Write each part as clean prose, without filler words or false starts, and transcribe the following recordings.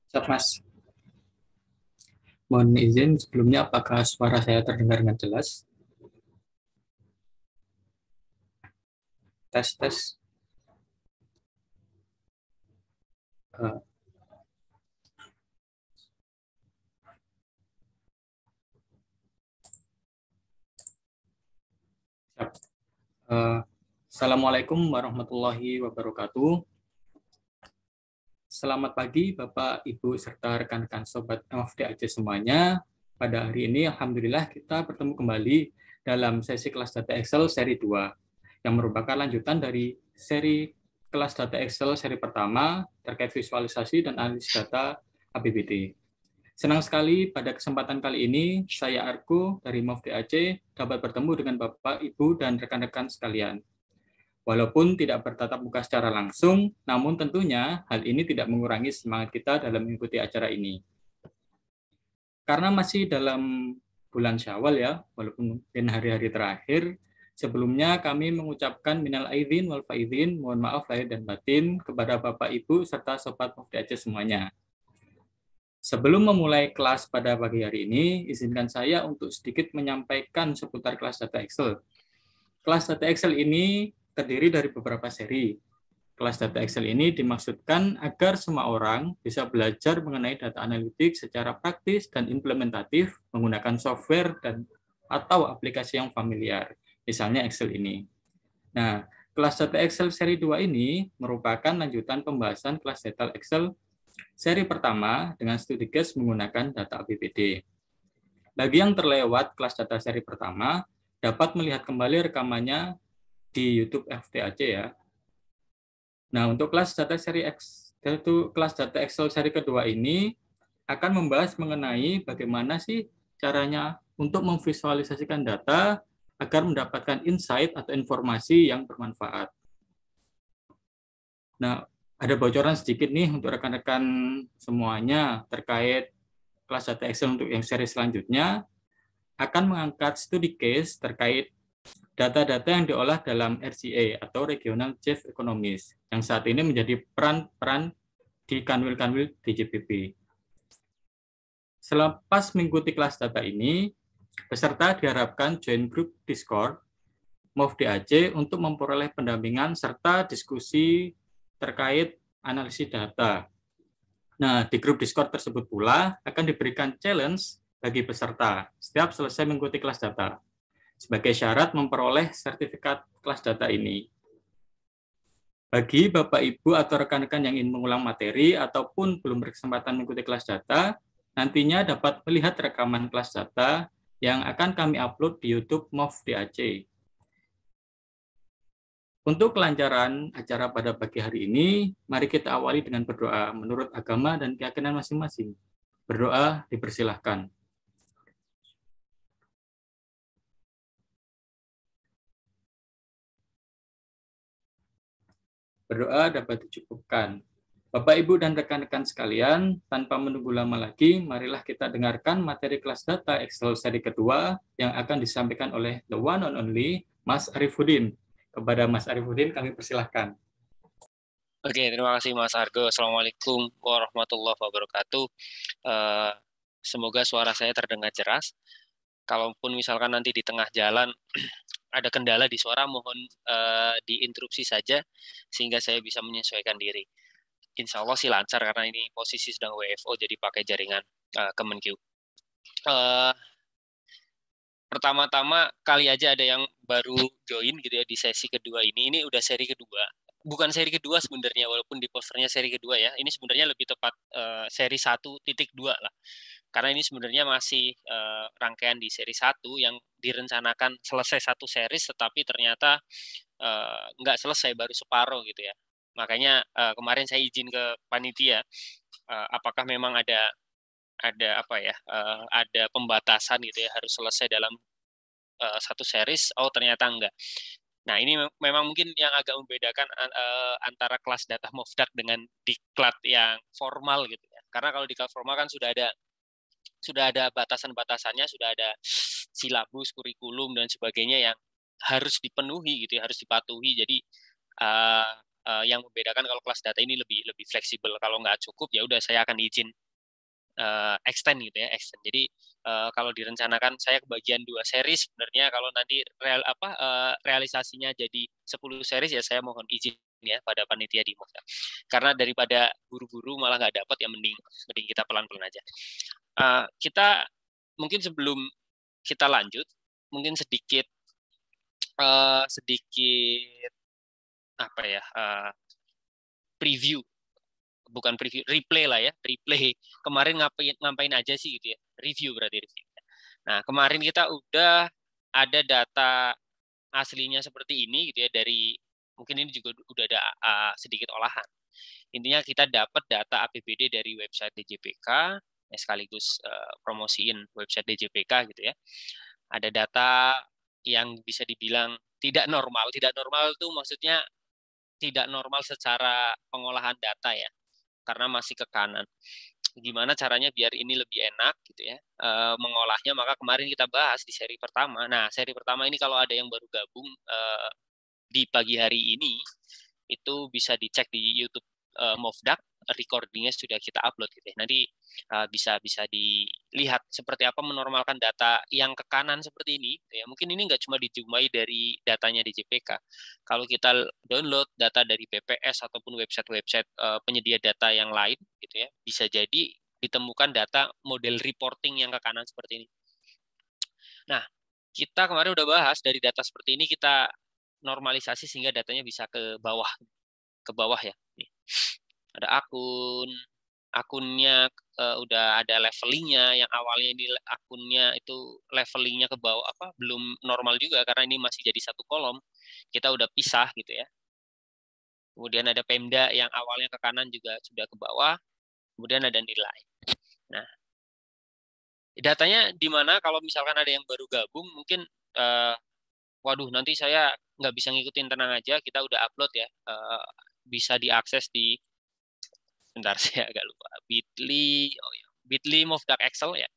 Siap, Mas. Mohon izin sebelumnya, apakah suara saya terdengar dengan jelas? Tes, tes. Eh, siap. Eh, Assalamualaikum warahmatullahi wabarakatuh. Selamat pagi, Bapak, Ibu, serta rekan-rekan Sobat MFDAC semuanya. Pada hari ini, Alhamdulillah, kita bertemu kembali dalam sesi kelas data Excel seri 2, yang merupakan lanjutan dari seri kelas data Excel seri pertama terkait visualisasi dan analisis data APBD. Senang sekali pada kesempatan kali ini saya Argo dari MOF DAC dapat bertemu dengan Bapak, Ibu, dan rekan-rekan sekalian. Walaupun tidak bertatap muka secara langsung, namun tentunya hal ini tidak mengurangi semangat kita dalam mengikuti acara ini. Karena masih dalam bulan Syawal ya, walaupun mungkin hari-hari terakhir, sebelumnya kami mengucapkan minal aidin wal faidin, mohon maaf lahir dan batin kepada Bapak, Ibu, serta Sobat MOF DAC semuanya. Sebelum memulai kelas pada pagi hari ini, izinkan saya untuk sedikit menyampaikan seputar kelas data Excel. Kelas data Excel ini terdiri dari beberapa seri. Kelas data Excel ini dimaksudkan agar semua orang bisa belajar mengenai data analitik secara praktis dan implementatif menggunakan software dan atau aplikasi yang familiar, misalnya Excel ini. Nah, kelas data Excel seri 2 ini merupakan lanjutan pembahasan kelas data Excel seri pertama dengan studi case menggunakan data APBD. Bagi yang terlewat kelas data seri pertama, dapat melihat kembali rekamannya di YouTube FTAC ya. Nah, untuk kelas data seri X, yaitu kelas data Excel seri kedua ini akan membahas mengenai bagaimana sih caranya untuk memvisualisasikan data agar mendapatkan insight atau informasi yang bermanfaat. Nah, ada bocoran sedikit nih untuk rekan-rekan semuanya terkait kelas data Excel untuk yang seri selanjutnya akan mengangkat studi case terkait data-data yang diolah dalam RCA atau Regional Chief Economist yang saat ini menjadi peran-peran di kanwil-kanwil DJPP. Selepas mengikuti kelas data ini, peserta diharapkan join grup Discord MOF DAC untuk memperoleh pendampingan serta diskusi terkait analisis data. Nah, di grup Discord tersebut pula akan diberikan challenge bagi peserta setiap selesai mengikuti kelas data sebagai syarat memperoleh sertifikat kelas data ini. Bagi Bapak, Ibu, atau rekan-rekan yang ingin mengulang materi ataupun belum berkesempatan mengikuti kelas data, nantinya dapat melihat rekaman kelas data yang akan kami upload di YouTube MOF DAC. Untuk kelancaran acara pada pagi hari ini, mari kita awali dengan berdoa menurut agama dan keyakinan masing-masing. Berdoa dipersilahkan. Berdoa dapat dicukupkan. Bapak, Ibu, dan rekan-rekan sekalian, tanpa menunggu lama lagi, marilah kita dengarkan materi kelas data Excel seri kedua yang akan disampaikan oleh the one and only Mas Arifudin. Kepada Mas Arifudin, kami persilahkan. Oke, terima kasih Mas Argo. Assalamualaikum warahmatullahi wabarakatuh. Semoga suara saya terdengar jelas. Kalaupun misalkan nanti di tengah jalan ada kendala di suara, mohon diinterupsi saja sehingga saya bisa menyesuaikan diri. Insya Allah sih lancar karena ini posisi sedang WFO, jadi pakai jaringan Kemenkeu. Pertama-tama kali aja ada yang baru join gitu ya di sesi kedua ini. Ini udah seri kedua. Bukan seri kedua sebenarnya, walaupun di posternya seri kedua ya. Ini sebenarnya lebih tepat seri 1.2 lah. Karena ini sebenarnya masih rangkaian di seri 1 yang direncanakan selesai satu series, tetapi ternyata nggak selesai, baru separuh gitu ya. Makanya kemarin saya izin ke panitia, apakah memang ada apa ya, ada pembatasan gitu ya, harus selesai dalam satu series. Oh, ternyata enggak. Nah, ini memang mungkin yang agak membedakan antara kelas data Mofdak dengan diklat yang formal gitu ya. Karena kalau diklat formal kan sudah ada batasan-batasannya, sudah ada silabus, kurikulum dan sebagainya yang harus dipenuhi gitu ya, harus dipatuhi. Jadi yang membedakan kalau kelas data ini lebih fleksibel. Kalau nggak cukup ya udah saya akan izin extend gitu ya, extend. Jadi kalau direncanakan saya kebagian 2 series sebenarnya, kalau nanti realisasinya jadi 10 series ya saya mohon izin ya pada panitia di MOF. Karena daripada buru-buru malah nggak dapat ya mending kita pelan-pelan aja. Kita mungkin sebelum kita lanjut mungkin sedikit apa ya, preview, bukan preview, replay lah ya, replay kemarin ngapain aja sih gitu ya, review berarti review. Nah kemarin kita udah ada data aslinya seperti ini gitu ya, dari mungkin ini juga udah ada sedikit olahan. Intinya kita dapat data APBD dari website DJPK, sekaligus promosiin website DJPK gitu ya. Ada data yang bisa dibilang tidak normal. Tidak normal itu maksudnya tidak normal secara pengolahan data ya, karena masih ke kanan. Gimana caranya biar ini lebih enak gitu ya mengolahnya, maka kemarin kita bahas di seri pertama. Nah seri pertama ini kalau ada yang baru gabung di pagi hari ini itu bisa dicek di YouTube Movdak, recordingnya sudah kita upload gitu ya. Nanti bisa dilihat seperti apa menormalkan data yang ke kanan seperti ini gitu ya. Mungkin ini nggak cuma dijumpai dari datanya di JPK. Kalau kita download data dari BPS ataupun website-website penyedia data yang lain gitu ya, bisa jadi ditemukan data model reporting yang ke kanan seperti ini. Nah, kita kemarin udah bahas dari data seperti ini kita normalisasi sehingga datanya bisa ke bawah ya. Nih. Ada akunnya udah ada levelingnya, yang awalnya ini akunnya itu levelingnya ke bawah belum normal juga karena ini masih jadi satu kolom, kita udah pisah gitu ya. Kemudian ada Pemda yang awalnya ke kanan juga sudah ke bawah, kemudian ada nilai. Nah datanya di mana kalau misalkan ada yang baru gabung mungkin waduh nanti saya nggak bisa ngikutin, tenang aja, kita udah upload ya, bisa diakses di, bentar saya agak lupa, Bitly, Bitly Movdak Excel ya,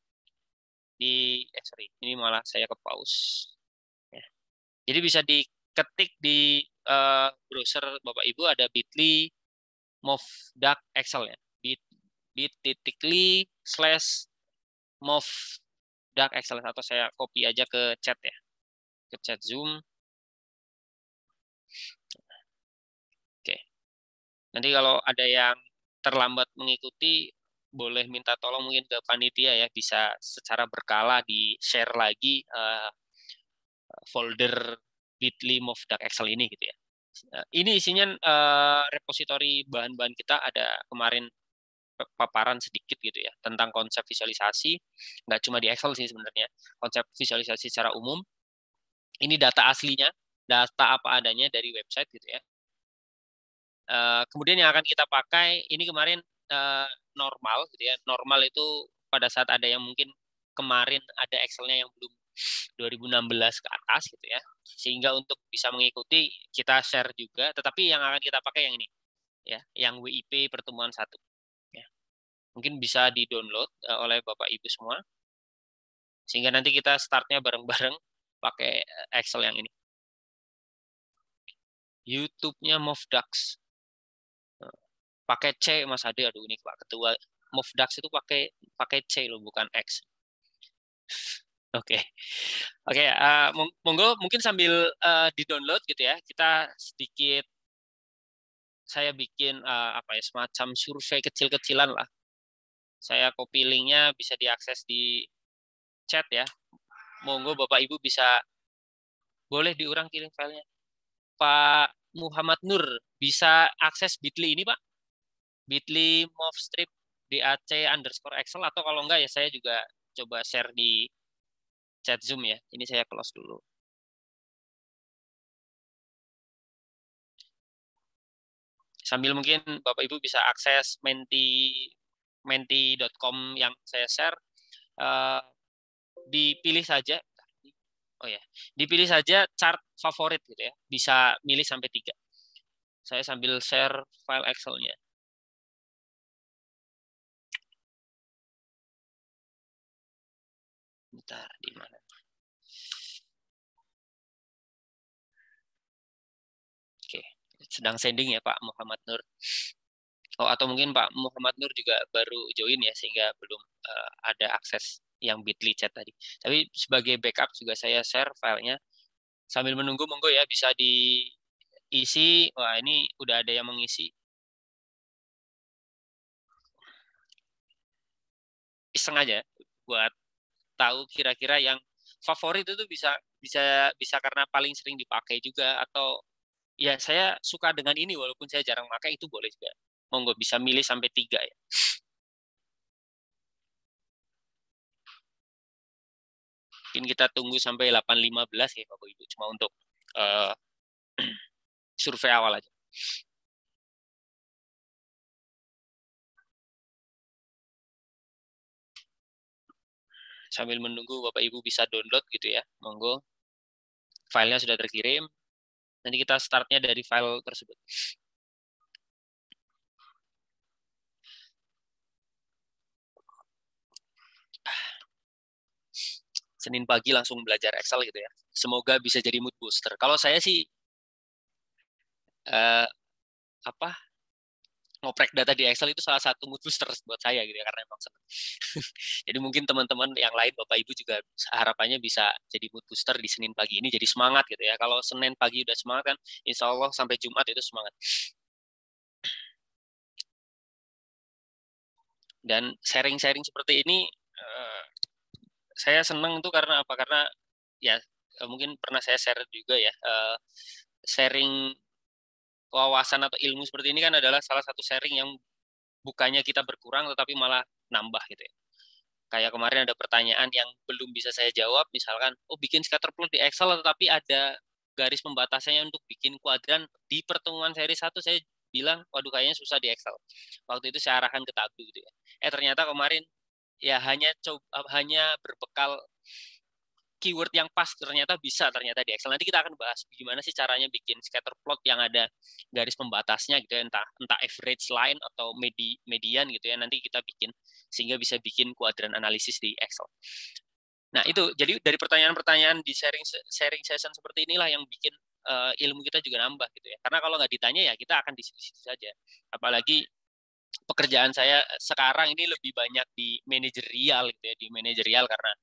sorry, ini malah saya ke pause ya. Jadi bisa diketik di browser Bapak Ibu, ada Bitly Movdak Excel ya, bit.ly/Movdak Excel, atau saya copy aja ke chat ya, ke chat Zoom. Oke. Nanti kalau ada yang terlambat mengikuti, boleh minta tolong mungkin ke panitia ya, bisa secara berkala di-share lagi folder Bitly Movdak Excel ini gitu ya. Ini isinya repositori bahan-bahan kita, ada kemarin paparan sedikit gitu ya tentang konsep visualisasi, nggak cuma di Excel sih sebenarnya, konsep visualisasi secara umum. Ini data aslinya, data apa adanya dari website gitu ya. Kemudian yang akan kita pakai ini kemarin normal gitu ya. Normal itu pada saat ada yang mungkin kemarin ada Excel-nya yang belum 2016 ke atas gitu ya. Sehingga untuk bisa mengikuti kita share juga, tetapi yang akan kita pakai yang ini ya, yang WIP pertemuan 1 ya. Mungkin bisa di-download oleh Bapak Ibu semua. Sehingga nanti kita startnya bareng-bareng pakai Excel yang ini. YouTube-nya Movdax. Pakai C Mas Ade, aduh ini Pak Ketua, Movdax itu pakai C loh, bukan X. Oke. Oke, monggo mungkin sambil di-download gitu ya. Kita sedikit, saya bikin semacam survei kecil-kecilan lah. Saya copy linknya, bisa diakses di chat ya. Monggo Bapak Ibu bisa, boleh diurang kirim filenya. Pak Muhammad Nur bisa akses Bitly ini Pak? Bitly Movstrip DAC_Excel, atau kalau enggak ya saya juga coba share di chat Zoom ya. Ini saya close dulu. Sambil mungkin Bapak Ibu bisa akses menti.com yang saya share. Dipilih saja, dipilih saja chart favorit gitu ya. Bisa milih sampai 3. Saya sambil share file Excel-nya. Bentar, di mana? Oke, sedang sending ya Pak Muhammad Nur. Oh, atau mungkin Pak Muhammad Nur juga baru join ya, sehingga belum ada akses yang Bitly chat tadi. Tapi sebagai backup juga saya share filenya. Sambil menunggu, monggo ya bisa diisi. Wah, ini udah ada yang mengisi. Iseng aja buat tahu kira-kira yang favorit itu bisa bisa bisa karena paling sering dipakai juga, atau ya saya suka dengan ini walaupun saya jarang pakai, itu boleh juga. Monggo bisa milih sampai 3 ya. Mungkin kita tunggu sampai 8.15 ya Bapak Ibu, cuma untuk uh, survei awal aja. Sambil menunggu Bapak Ibu bisa download gitu ya, monggo. Filenya sudah terkirim. Nanti kita startnya dari file tersebut. Senin pagi langsung belajar Excel gitu ya. Semoga bisa jadi mood booster. Kalau saya sih uh, apa ngoprek data di Excel itu salah satu mood booster buat saya gitu ya, karena emang senang. Jadi mungkin teman-teman yang lain Bapak Ibu juga harapannya bisa jadi mood booster di Senin pagi ini, jadi semangat gitu ya. Kalau Senin pagi udah semangat kan, insya Allah sampai Jumat itu semangat. Dan sharing-sharing seperti ini saya senang tuh karena apa? Karena ya mungkin pernah saya share juga ya, sharing wawasan atau ilmu seperti ini kan adalah salah satu sharing yang bukannya kita berkurang tetapi malah nambah gitu ya. Kayak kemarin ada pertanyaan yang belum bisa saya jawab, misalkan, oh bikin scatter plot di Excel tetapi ada garis pembatasannya untuk bikin kuadran. Di pertemuan seri 1 saya bilang, waduh kayaknya susah di Excel. Waktu itu saya arahkan ke tabel gitu ya. Ternyata kemarin ya hanya berbekal keyword yang pas ternyata bisa ternyata di Excel. Nanti kita akan bahas gimana sih caranya bikin scatter plot yang ada garis pembatasnya gitu ya, entah average line atau median gitu ya. Nanti kita bikin sehingga bisa bikin kuadran analisis di Excel. Nah, itu jadi dari pertanyaan-pertanyaan di sharing session seperti inilah yang bikin ilmu kita juga nambah gitu ya. Karena kalau nggak ditanya ya kita akan di situ saja. Apalagi pekerjaan saya sekarang ini lebih banyak di manajerial gitu ya, di manajerial karena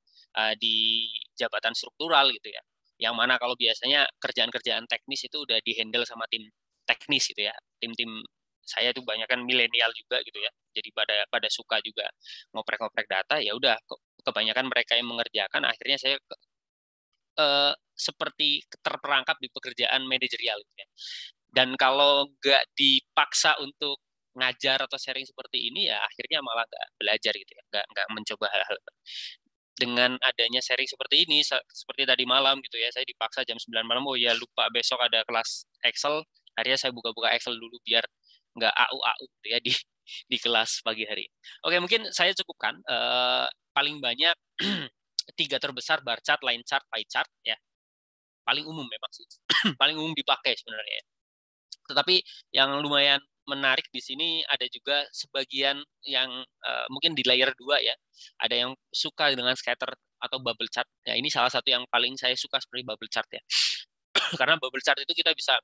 di jabatan struktural gitu ya. Yang mana kalau biasanya kerjaan-kerjaan teknis itu udah dihandle sama tim teknis gitu ya. Tim-tim saya tuh banyak kan milenial juga gitu ya. Jadi pada suka juga ngoprek-ngoprek data, ya udah kebanyakan mereka yang mengerjakan, akhirnya saya seperti terperangkap di pekerjaan manajerial gitu ya. Dan kalau nggak dipaksa untuk ngajar atau sharing seperti ini, ya akhirnya malah nggak belajar gitu ya, nggak mencoba hal-hal. Dengan adanya sharing seperti ini, seperti tadi malam gitu ya, saya dipaksa jam 9 malam, oh ya lupa besok ada kelas Excel, akhirnya saya buka-buka Excel dulu biar nggak AU gitu ya di kelas pagi hari. Oke, mungkin saya cukupkan. Paling banyak 3 terbesar, bar chart, line chart, pie chart ya. Paling umum memang sih. Paling umum dipakai sebenarnya. Tetapi yang lumayan menarik di sini ada juga sebagian yang mungkin di layer 2 ya. Ada yang suka dengan scatter atau bubble chart. Ya, ini salah satu yang paling saya suka seperti bubble chart ya. Karena bubble chart itu kita bisa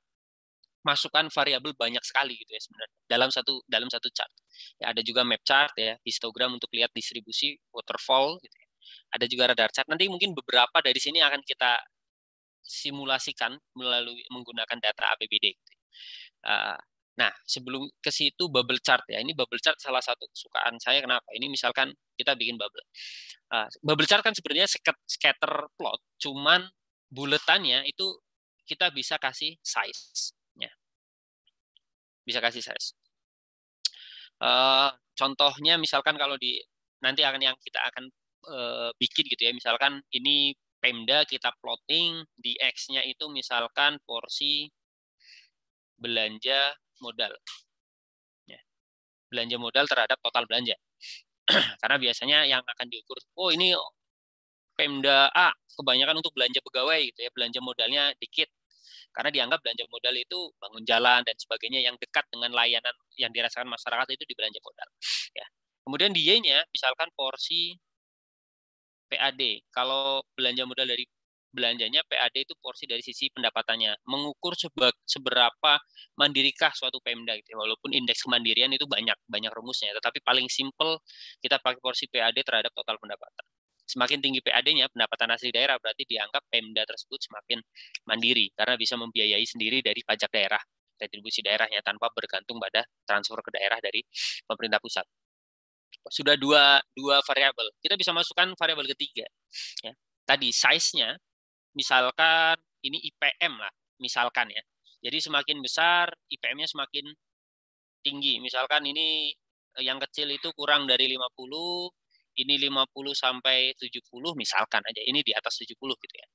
masukkan variabel banyak sekali gitu ya sebenarnya dalam satu chart. Ya, ada juga map chart ya, histogram untuk lihat distribusi, waterfall gitu ya. Ada juga radar chart. Nanti mungkin beberapa dari sini akan kita simulasikan melalui menggunakan data APBD. Gitu. Nah, sebelum ke situ bubble chart ya. Ini bubble chart salah satu kesukaan saya. Kenapa? Ini misalkan kita bikin bubble. Bubble chart kan sebenarnya scatter plot, cuman buletannya itu kita bisa kasih size. Ya. Bisa kasih size. Contohnya misalkan kalau nanti yang kita akan bikin gitu ya. Misalkan ini Pemda kita plotting di X-nya itu misalkan porsi belanja modal. Ya. Belanja modal terhadap total belanja. Karena biasanya yang akan diukur, oh ini Pemda A kebanyakan untuk belanja pegawai gitu ya, belanja modalnya dikit. Karena dianggap belanja modal itu bangun jalan dan sebagainya yang dekat dengan layanan yang dirasakan masyarakat itu di belanja modal. Ya. Kemudian di Y-nya misalkan porsi PAD. Kalau belanja modal dari belanjanya PAD itu porsi dari sisi pendapatannya, mengukur seberapa mandirikah suatu Pemda gitu. Walaupun indeks kemandirian itu banyak rumusnya, tetapi paling simple kita pakai porsi PAD terhadap total pendapatan. Semakin tinggi PAD-nya, pendapatan asli daerah, berarti dianggap Pemda tersebut semakin mandiri karena bisa membiayai sendiri dari pajak daerah, retribusi daerahnya tanpa bergantung pada transfer ke daerah dari pemerintah pusat. Sudah dua variabel. Kita bisa masukkan variabel ketiga. Ya. Tadi size-nya, misalkan ini IPM lah, misalkan ya. Jadi semakin besar, IPM-nya semakin tinggi. Misalkan ini yang kecil itu kurang dari 50, ini 50 sampai 70, misalkan aja. Ini di atas 70 gitu ya.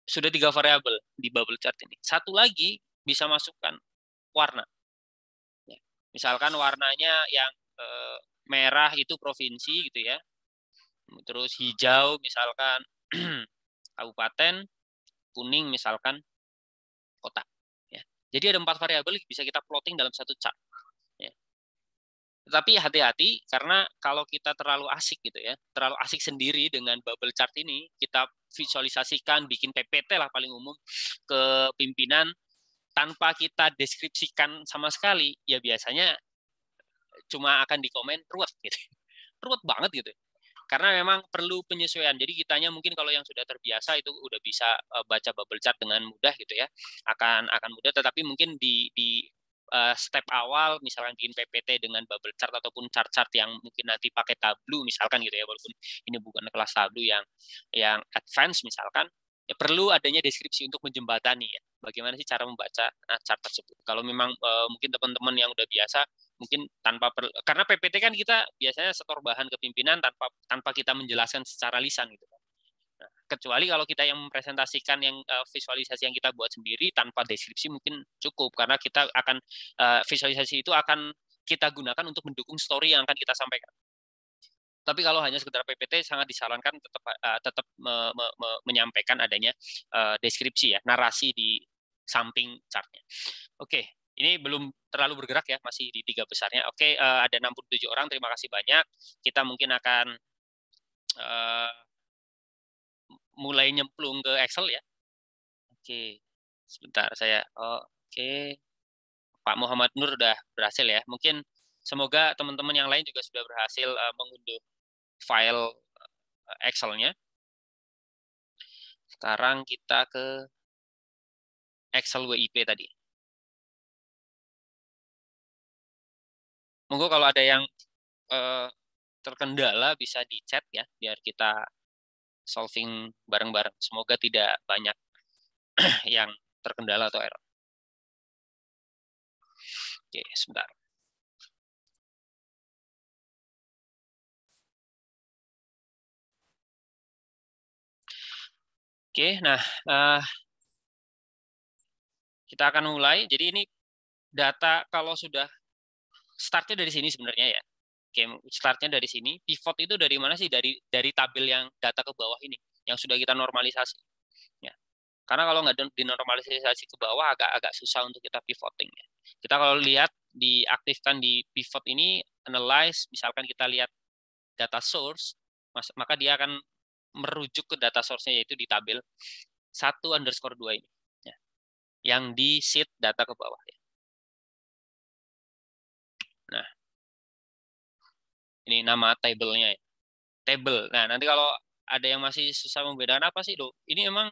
Sudah 3 variabel di bubble chart ini. Satu lagi bisa masukkan warna. Ya. Misalkan warnanya yang merah itu provinsi gitu ya. Terus hijau misalkan kabupaten, kuning misalkan kota. Ya. Jadi ada 4 variabel bisa kita plotting dalam satu chart. Ya. Tetapi hati-hati karena kalau kita terlalu asik gitu ya, terlalu asik sendiri dengan bubble chart ini, kita visualisasikan, bikin PPT lah paling umum ke pimpinan tanpa kita deskripsikan sama sekali, ya biasanya cuma akan dikomen ruwet gitu. Ruwet banget gitu. Karena memang perlu penyesuaian. Jadi kitanya mungkin kalau yang sudah terbiasa itu udah bisa baca bubble chart dengan mudah gitu ya. Akan mudah, tetapi mungkin di step awal misalkan bikin PPT dengan bubble chart ataupun chart-chart yang mungkin nanti pakai Tableau misalkan gitu ya, walaupun ini bukan kelas Tableau yang advance misalkan, ya perlu adanya deskripsi untuk menjembatani ya. Bagaimana sih cara membaca chart tersebut. Kalau memang mungkin teman-teman yang udah biasa mungkin karena PPT kan kita biasanya setor bahan ke pimpinan tanpa kita menjelaskan secara lisan gitu. Nah, kecuali kalau kita yang mempresentasikan yang visualisasi yang kita buat sendiri tanpa deskripsi mungkin cukup karena kita akan visualisasi itu akan kita gunakan untuk mendukung story yang akan kita sampaikan. Tapi kalau hanya sekedar PPT sangat disarankan tetap menyampaikan adanya deskripsi ya, narasi di samping chartnya. Oke, ini belum terlalu bergerak ya, masih di 3 besarnya. Oke, ada 67 orang, terima kasih banyak. Kita mungkin akan mulai nyemplung ke Excel ya. Oke, sebentar saya. Oke, Pak Muhammad Nur udah berhasil ya. Mungkin semoga teman-teman yang lain juga sudah berhasil mengunduh file Excel-nya. Sekarang kita ke Excel WIP tadi. Monggo kalau ada yang terkendala bisa di chat ya, biar kita solving bareng-bareng. Semoga tidak banyak yang terkendala atau error. Oke, sebentar. Oke, nah kita akan mulai. Jadi ini data kalau sudah startnya dari sini sebenarnya ya. Oke, startnya dari sini. Pivot itu dari mana sih? Dari tabel yang data ke bawah ini, yang sudah kita normalisasi. Ya. Karena kalau nggak dinormalisasi ke bawah agak susah untuk kita pivoting. Ya. Kita kalau lihat diaktifkan di pivot ini, analyze, misalkan kita lihat data source, maka dia akan merujuk ke data source-nya yaitu di tabel 1_2 ini. Ya. Yang di sheet data ke bawah. Ya. Nah, ini nama tabelnya ya. Table. Nah, nanti kalau ada yang masih susah membedakan apa sih, Do? Ini emang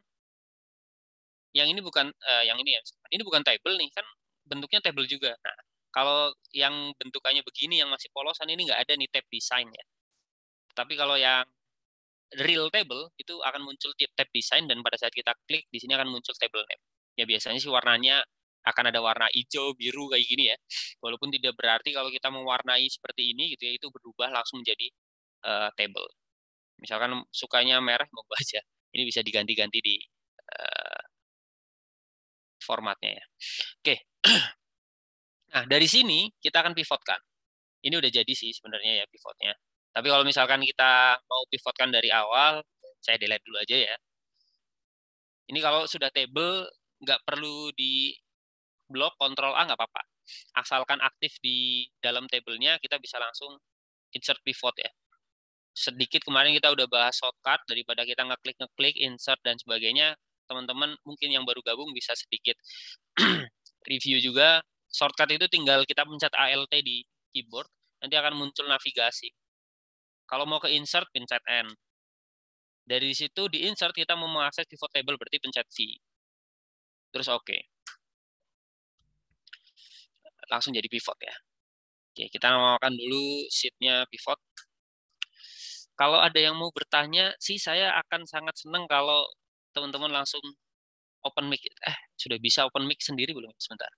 yang ini bukan yang ini ya. Ini bukan table nih, kan bentuknya table juga. Nah, kalau yang bentukannya begini yang masih polosan ini nggak ada nih tab design ya. Tapi kalau yang real table itu akan muncul tab design dan pada saat kita klik di sini akan muncul table name. Ya biasanya sih warnanya akan ada warna hijau, biru kayak gini ya. Walaupun tidak berarti kalau kita mewarnai seperti ini gitu ya itu berubah langsung menjadi table. Misalkan sukanya merah mau aja. Ini bisa diganti-ganti di formatnya ya. Oke. Nah, dari sini kita akan pivotkan. Ini udah jadi sih sebenarnya ya pivotnya. Tapi kalau misalkan kita mau pivotkan dari awal, saya delete dulu aja ya. Ini kalau sudah table, nggak perlu di blok, Ctrl A nggak apa-apa. Asalkan aktif di dalam tabelnya, kita bisa langsung insert pivot ya. sedikit kemarin kita udah bahas shortcut daripada kita ngeklik, insert dan sebagainya. Teman-teman mungkin yang baru gabung bisa sedikit review juga. Shortcut itu tinggal kita pencet ALT di keyboard, nanti akan muncul navigasi. Kalau mau ke insert, pencet N. Dari situ di insert kita mau mengakses pivot table, berarti pencet V. Terus oke. Langsung jadi pivot ya. Oke, kita namakan dulu sheet-nya pivot. Kalau ada yang mau bertanya sih, saya akan sangat senang kalau teman-teman langsung open mic. Sudah bisa open mic sendiri belum? Sebentar.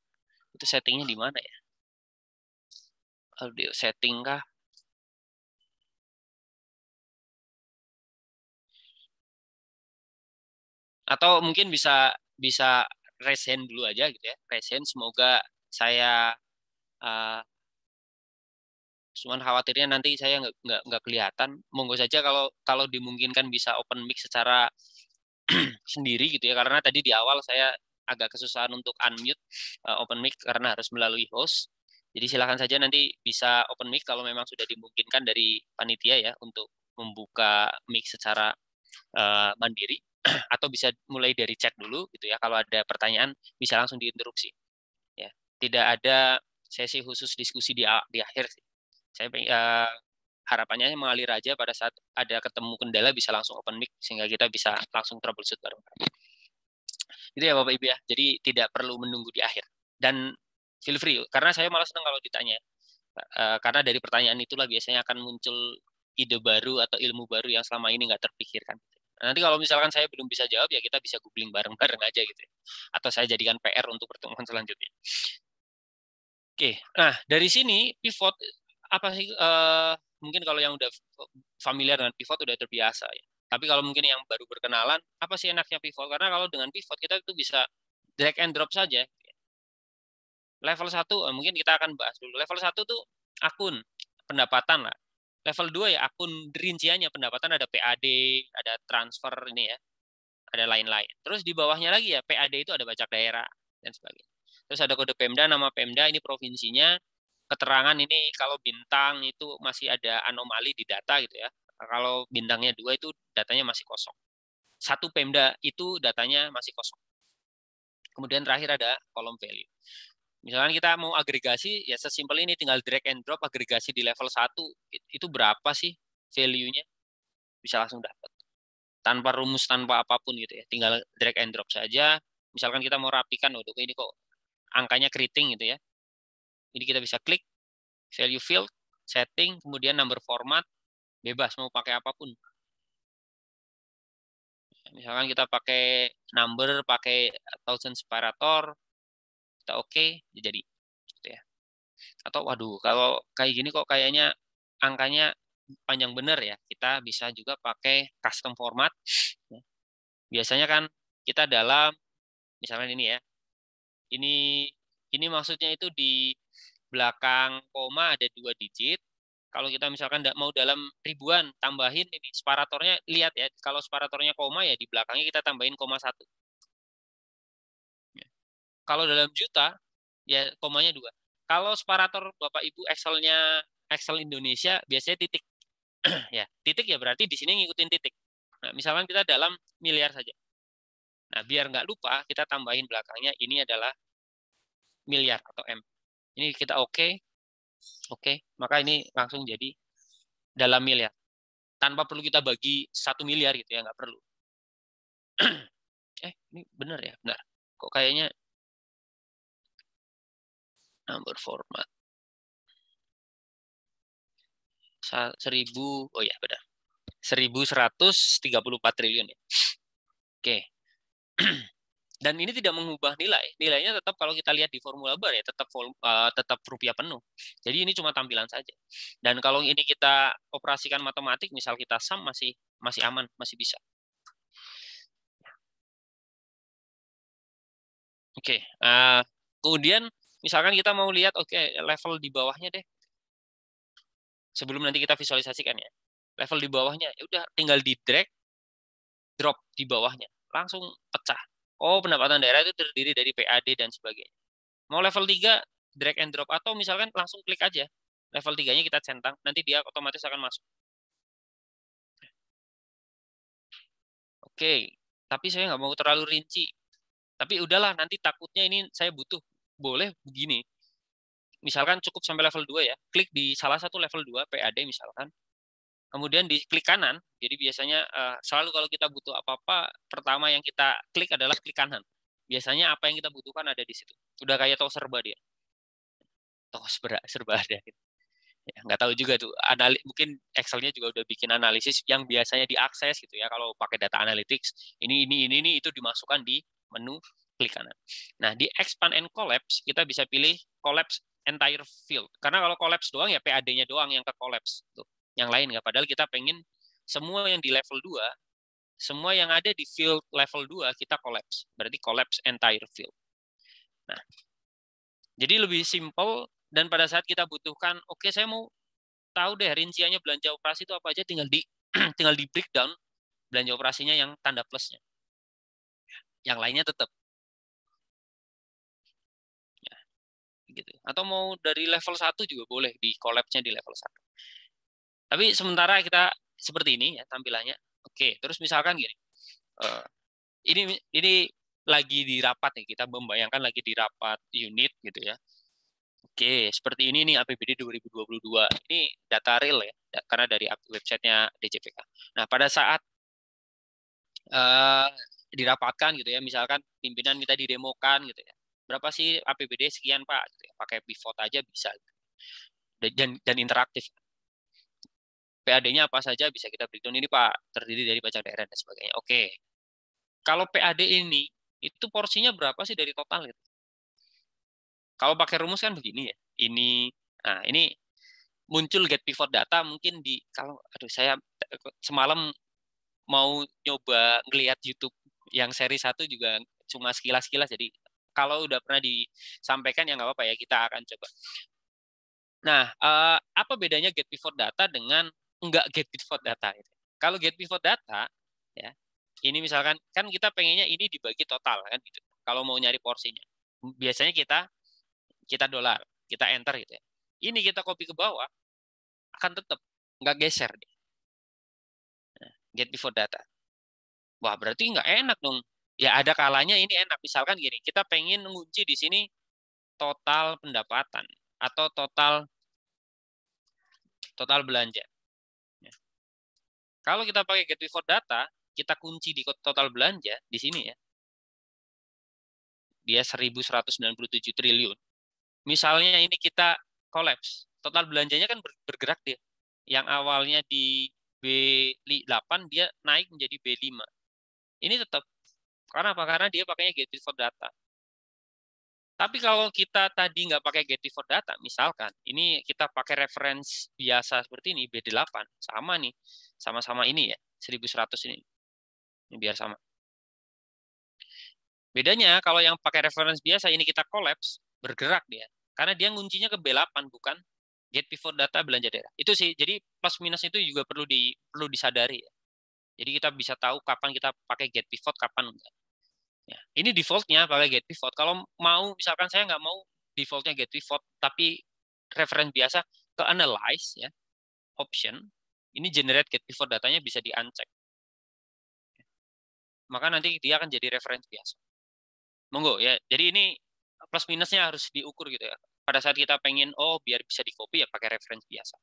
Itu settingnya di mana ya? Audio setting kah? Atau mungkin bisa bisa raise hand dulu aja gitu ya. Raise hand, semoga saya cuman khawatirnya nanti saya nggak kelihatan. Monggo saja kalau kalau dimungkinkan bisa open mic secara sendiri gitu ya, karena tadi di awal saya agak kesusahan untuk unmute open mic karena harus melalui host. Jadi silakan saja nanti bisa open mic kalau memang sudah dimungkinkan dari panitia ya untuk membuka mic secara mandiri atau bisa mulai dari chat dulu gitu ya. Kalau ada pertanyaan bisa langsung diinterupsi ya. Tidak ada sesi khusus diskusi di akhir sih. Saya harapannya mengalir aja, pada saat ada ketemu kendala bisa langsung open mic sehingga kita bisa langsung troubleshoot bareng-bareng. Itu ya Bapak Ibu ya. Jadi tidak perlu menunggu di akhir. Dan feel free, karena saya malah senang kalau ditanya. Karena dari pertanyaan itulah biasanya akan muncul ide baru atau ilmu baru yang selama ini nggak terpikirkan. Nanti kalau misalkan saya belum bisa jawab ya kita bisa googling bareng-bareng aja gitu ya. Atau saya jadikan PR untuk pertemuan selanjutnya. Oke, nah dari sini pivot apa sih? Mungkin kalau yang udah familiar dengan pivot udah terbiasa ya. Tapi kalau mungkin yang baru berkenalan, apa sih enaknya pivot? Karena kalau dengan pivot kita itu bisa drag and drop saja. Level 1 mungkin kita akan bahas dulu. Level 1 tuh akun pendapatan lah. Level 2 ya akun rinciannya pendapatan, ada PAD, ada transfer ini ya, ada lain-lain. Terus di bawahnya lagi ya PAD itu ada pajak daerah dan sebagainya. Terus ada kode Pemda, nama Pemda ini provinsinya, keterangan ini kalau bintang itu masih ada anomali di data gitu ya. Kalau bintangnya 2 itu datanya masih kosong. Satu Pemda itu datanya masih kosong. Kemudian terakhir ada kolom value. Misalkan kita mau agregasi, ya sesimpel ini, tinggal drag and drop agregasi di level 1. Itu berapa sih value-nya? Bisa langsung dapat. Tanpa rumus, tanpa apapun gitu ya. Tinggal drag and drop saja. Misalkan kita mau rapikan, oh ini kok angkanya keriting gitu ya. Jadi kita bisa klik, value field, setting, kemudian number format, bebas mau pakai apapun. Misalkan kita pakai number, pakai thousand separator, kita oke, jadi gitu ya. Atau waduh, kalau kayak gini kok kayaknya angkanya panjang bener ya, kita bisa juga pakai custom format. Biasanya kan kita dalam, misalnya ini ya, ini maksudnya itu di belakang koma ada 2 digit. Kalau kita misalkan mau dalam ribuan, tambahin ini separatornya, lihat ya, kalau separatornya koma ya di belakangnya kita tambahin koma 1. Kalau dalam juta, ya komanya 2. Kalau separator Bapak Ibu Excel Indonesia biasanya titik. Ya, titik ya berarti di sini ngikutin titik. Nah, misalkan kita dalam miliar saja. Nah, biar nggak lupa, kita tambahin belakangnya, ini adalah miliar atau M. Ini kita oke, maka ini langsung jadi dalam miliar. Tanpa perlu kita bagi 1 miliar gitu ya, nggak perlu. Ini benar ya? Benar. Kok kayaknya number format 1000, oh ya benar. 1134 triliun ya. Oke. Dan ini tidak mengubah nilai. Nilainya tetap kalau kita lihat di formula bar ya tetap rupiah penuh. Jadi ini cuma tampilan saja. Dan kalau ini kita operasikan matematik, misal kita sum masih aman, masih bisa. Oke. Kemudian misalkan kita mau lihat level di bawahnya deh. Sebelum nanti kita visualisasikan ya. Level di bawahnya ya udah tinggal di drag drop di bawahnya, langsung pecah. Oh, pendapatan daerah itu terdiri dari PAD dan sebagainya. Mau level 3, drag and drop, atau misalkan langsung klik aja. Level 3-nya kita centang, nanti dia otomatis akan masuk. Oke, tapi saya nggak mau terlalu rinci. Tapi udahlah, nanti takutnya ini saya butuh. Boleh begini. Misalkan cukup sampai level 2 ya. Klik di salah satu level 2 PAD misalkan. Kemudian di klik kanan. Jadi biasanya selalu kalau kita butuh apa-apa, pertama yang kita klik adalah klik kanan. Biasanya apa yang kita butuhkan ada di situ. Udah kayak toko serba dia. Toko serba ada. Ya, nggak tahu juga tuh, mungkin Excel-nya juga udah bikin analisis yang biasanya diakses gitu ya, kalau pakai data analytics ini itu dimasukkan di menu klik kanan. Nah, di expand and collapse kita bisa pilih collapse entire field, karena kalau collapse doang ya PAD-nya doang yang ke collapse tuh, yang lain nggak. Padahal kita pengen semua yang di level 2, semua yang ada di field level 2 kita collapse, berarti collapse entire field. Nah, jadi lebih simple. Dan pada saat kita butuhkan, oke, saya mau tahu deh rinciannya belanja operasi itu apa aja, tinggal di tinggal di breakdown belanja operasinya yang tanda plusnya. Yang lainnya tetap. Ya, gitu. Atau mau dari level 1 juga boleh, di collapse-nya di level 1. Tapi sementara kita seperti ini ya tampilannya. Oke, terus misalkan gini. Ini lagi di rapat nih, kita membayangkan lagi di rapat unit gitu ya. Oke, seperti ini nih APBD 2022. Ini data real ya, karena dari websitenya DJPK. Nah, pada saat dirapatkan gitu ya, misalkan pimpinan minta didemokan gitu ya, berapa sih APBD sekian Pak, gitu ya. Pakai pivot aja bisa, gitu. Dan interaktif. PAD-nya apa saja bisa kita breakdown, ini Pak terdiri dari pajak daerah dan sebagainya. Oke, kalau PAD ini itu porsinya berapa sih dari total gitu? Kalau pakai rumus kan begini ya, nah ini muncul get pivot data mungkin di, kalau aduh saya semalam mau nyoba ngelihat YouTube yang seri 1 juga cuma sekilas-sekilas, jadi kalau udah pernah disampaikan ya nggak apa-apa ya, kita akan coba. Nah, apa bedanya get pivot data dengan nggak get pivot data? Kalau get pivot data, ya ini misalkan kan kita pengennya ini dibagi total kan gitu. Kalau mau nyari porsinya, biasanya kita dolar, kita enter gitu ya. Ini kita copy ke bawah, akan tetap nggak geser deh. Nah, get pivot data. Wah, berarti nggak enak dong. Ya ada kalanya ini enak. Misalkan gini, kita pengen mengunci di sini total pendapatan atau total belanja. Ya. Kalau kita pakai get pivot data, kita kunci di total belanja di sini ya. Dia 1.197 triliun. Misalnya ini kita collapse, total belanjanya kan bergerak dia. Yang awalnya di B8 dia naik menjadi B5. Ini tetap karena apa? Karena dia pakainya get pivot data. Tapi kalau kita tadi nggak pakai get pivot data, misalkan ini kita pakai reference biasa seperti ini, B8, sama nih, sama-sama ini ya, 1.100 ini. Ini biar sama. Bedanya kalau yang pakai reference biasa ini kita collapse, bergerak dia. Karena dia nguncinya ke B8, bukan get pivot data belanja daerah. Itu sih, jadi plus minus itu juga perlu disadari ya. Jadi kita bisa tahu kapan kita pakai get pivot, kapan enggak. Ya, ini defaultnya pakai get pivot. Kalau mau, misalkan saya nggak mau defaultnya get pivot, tapi reference biasa, ke analyze ya, option, ini generate get pivot datanya bisa di uncheck. Maka nanti dia akan jadi reference biasa. Monggo ya. Jadi ini plus minusnya harus diukur gitu ya. Pada saat kita pengen, oh biar bisa di copy ya pakai reference biasa.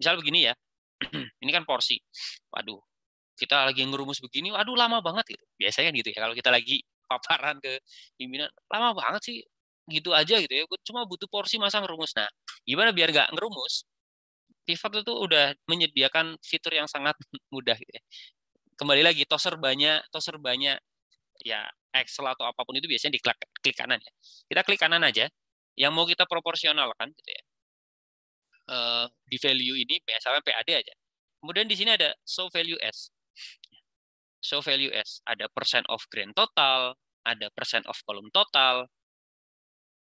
Misal begini ya, ini kan porsi. Waduh, kita lagi ngerumus begini, waduh lama banget gitu. Biasanya gitu ya, kalau kita lagi paparan ke pimpinan, lama banget sih, gitu aja gitu ya. Gue cuma butuh porsi masa ngerumus. Nah, gimana biar nggak ngerumus? Pivot itu udah menyediakan fitur yang sangat mudah gitu ya. Kembali lagi, toser banyak ya Excel atau apapun itu biasanya klik kanan ya. Kita klik kanan aja, yang mau kita proporsionalkan gitu ya. Di value ini misalnya PAD aja. Kemudian di sini ada show value as. Show value as, ada percent of grand total, ada percent of column total,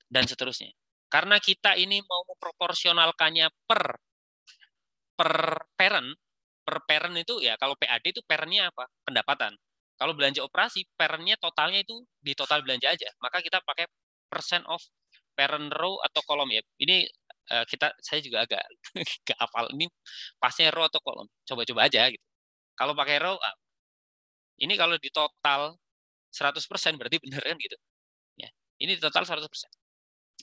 dan seterusnya. Karena kita ini mau memproporsionalkannya per parent itu ya, kalau PAD itu parentnya apa? Pendapatan. Kalau belanja operasi, parentnya totalnya itu di total belanja aja. Maka kita pakai percent of parent row atau kolom ya. Ini saya juga agak gak hafal ini pasnya row atau kolom. Coba-coba aja gitu. Kalau pakai row, Ini kalau di total 100% berarti benar kan gitu. Ya. Ini di total 100%.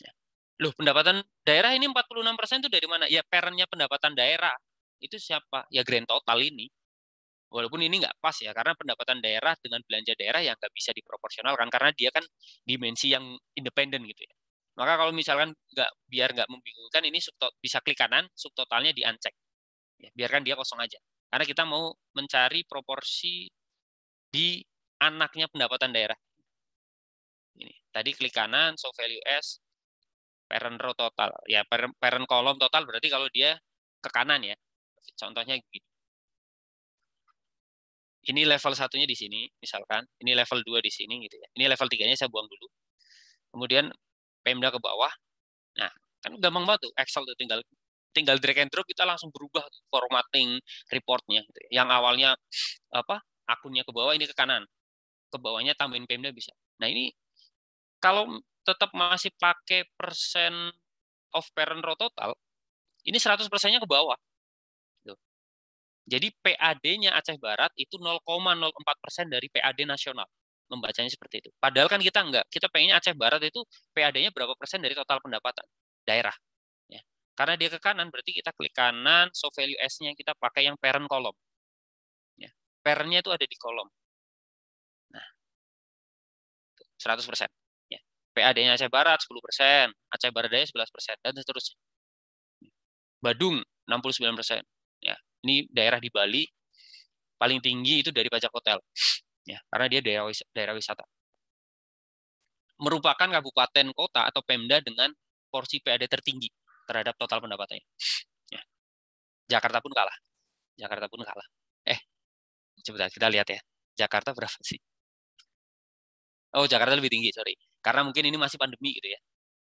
Ya. Loh, pendapatan daerah ini 46% itu dari mana? Ya, parentnya pendapatan daerah. Itu siapa? Ya grand total ini. Walaupun ini nggak pas ya, karena pendapatan daerah dengan belanja daerah yang nggak bisa diproporsionalkan, karena dia kan dimensi yang independen gitu ya. Maka kalau misalkan biar nggak membingungkan, ini bisa klik kanan, subtotalnya di uncheck. Ya, biarkan dia kosong aja. Karena kita mau mencari proporsi di anaknya pendapatan daerah. Ini. Tadi klik kanan, show value as, parent row total. Ya, parent column total berarti kalau dia ke kanan ya. Contohnya gitu. Ini level satunya di sini, misalkan. Ini level 2 di sini gitu ya. Ini level 3-nya saya buang dulu. Kemudian Pemda ke bawah. Nah, kan gampang banget tuh Excel tuh, tinggal drag and drop, kita langsung berubah formatting reportnya gitu. Yang awalnya apa? Akunnya ke bawah, ini ke kanan. Ke bawahnya tambahin Pemda bisa. Nah, ini kalau tetap masih pakai persen of parent row total, ini 100%-nya ke bawah. Jadi PAD-nya Aceh Barat itu 0,04% dari PAD nasional. Membacanya seperti itu. Padahal kan kita enggak. Kita pengennya Aceh Barat itu PAD-nya berapa persen dari total pendapatan daerah. Ya. Karena dia ke kanan, berarti kita klik kanan, show value as-nya kita pakai yang parent kolom. Ya. Parent-nya itu ada di kolom. Nah, 100%. Ya. PAD-nya Aceh Barat 10%, Aceh Barat Daya 11%, dan seterusnya. Badung 69%. Ya. Ini daerah di Bali, paling tinggi itu dari pajak hotel. Ya, karena dia daerah wisata. Merupakan kabupaten kota atau Pemda dengan porsi PAD tertinggi terhadap total pendapatannya. Ya. Jakarta pun kalah. Jakarta pun kalah. Sebentar, kita lihat ya. Jakarta berapa sih? Oh, Jakarta lebih tinggi, sorry. Karena mungkin ini masih pandemi gitu ya.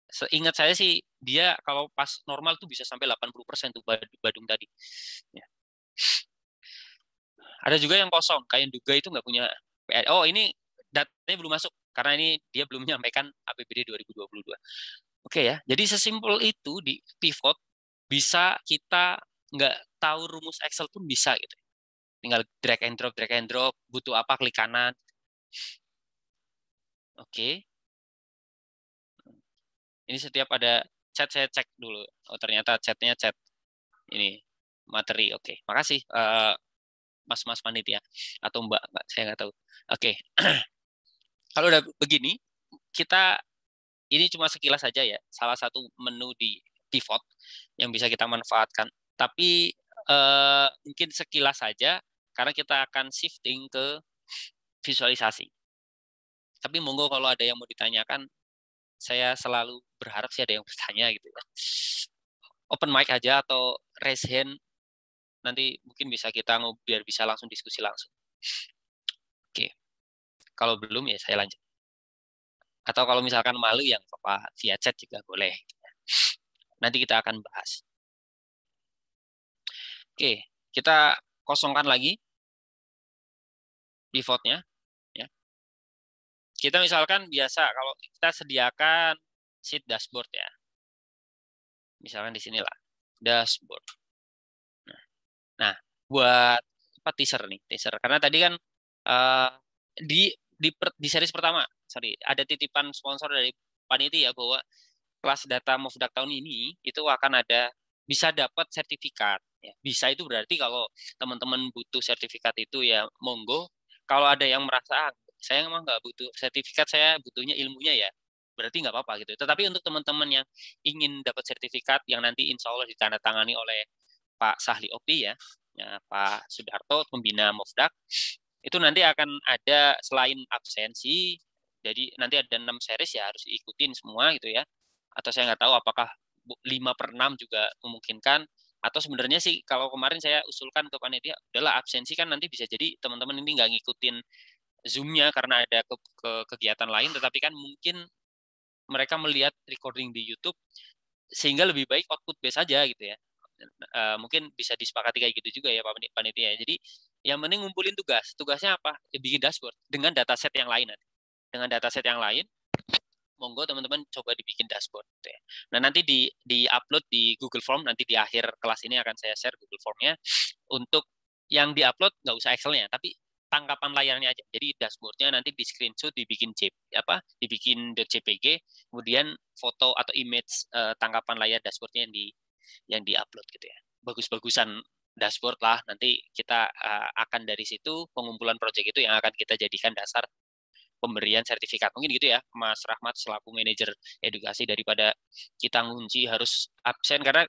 Seingat saya sih, dia kalau pas normal tuh bisa sampai 80% tuh Badung tadi. Ya. Ada juga yang kosong, kayak Duga itu nggak punya PAD. Oh, ini datanya belum masuk, karena ini dia belum menyampaikan APBD 2022. Oke ya, jadi sesimpel itu di pivot bisa kita nggak tahu rumus Excel pun bisa gitu. Tinggal drag and drop, butuh apa klik kanan. Oke. Ini setiap ada chat saya cek dulu. Oh ternyata chatnya chat ini materi. Oke, makasih Mas panitia atau Mbak, saya nggak tahu. Oke. Kalau udah begini, kita ini cuma sekilas saja ya, salah satu menu di pivot yang bisa kita manfaatkan. Tapi mungkin sekilas saja, karena kita akan shifting ke visualisasi. Tapi monggo kalau ada yang mau ditanyakan, saya selalu berharap sih ada yang bertanya gitu ya. Open mic aja atau raise hand, nanti mungkin bisa kita biar bisa langsung diskusi langsung. Oke, kalau belum ya saya lanjut. Atau kalau misalkan malu yang apa via chat juga boleh. Nanti kita akan bahas. Oke, kita kosongkan lagi pivotnya. Ya. Kita misalkan biasa kalau kita sediakan sheet dashboard ya. Misalkan di sinilah dashboard. Nah, buat apa teaser nih, teaser. Karena tadi kan di series pertama, sorry, ada titipan sponsor dari panitia bahwa kelas data Mofdak tahun ini itu akan ada bisa dapat sertifikat. Ya, bisa itu berarti kalau teman-teman butuh sertifikat itu ya monggo. Kalau ada yang merasa saya emang nggak butuh sertifikat, saya butuhnya ilmunya ya, berarti nggak apa-apa gitu. Tetapi untuk teman-teman yang ingin dapat sertifikat yang nanti insya Allah ditandatangani oleh Pak Sahli Okti ya, Pak Sudarto, pembina Mofdak, itu nanti akan ada selain absensi, jadi nanti ada 6 series ya harus diikutin semua gitu ya. Atau saya nggak tahu apakah 5/6 juga memungkinkan. Atau sebenarnya sih kalau kemarin saya usulkan ke panitia, udahlah absensi kan nanti bisa jadi teman-teman ini nggak ngikutin Zoom-nya karena ada kegiatan lain, tetapi kan mungkin mereka melihat recording di YouTube sehingga lebih baik output base aja gitu ya. Mungkin bisa disepakati kayak gitu juga ya Pak Panitia. Jadi yang penting ngumpulin tugas. Tugasnya apa? Ya, bikin dashboard dengan dataset yang lain nanti. Dengan dataset yang lain, monggo teman-teman coba dibikin dashboard. Gitu ya. Nah nanti di upload di Google Form, nanti di akhir kelas ini akan saya share Google Formnya. Untuk yang di upload nggak usah Excelnya, tapi tangkapan layarnya aja. Jadi dashboardnya nanti di screenshot, dibikin .jpg, kemudian foto atau image tangkapan layar dashboardnya yang diupload gitu ya. Bagus-bagusan dashboard lah. Nanti kita akan dari situ pengumpulan project itu yang akan kita jadikan dasar pemberian sertifikat. Mungkin gitu ya, Mas Rahmat selaku manajer edukasi, daripada kita ngunci harus absen, karena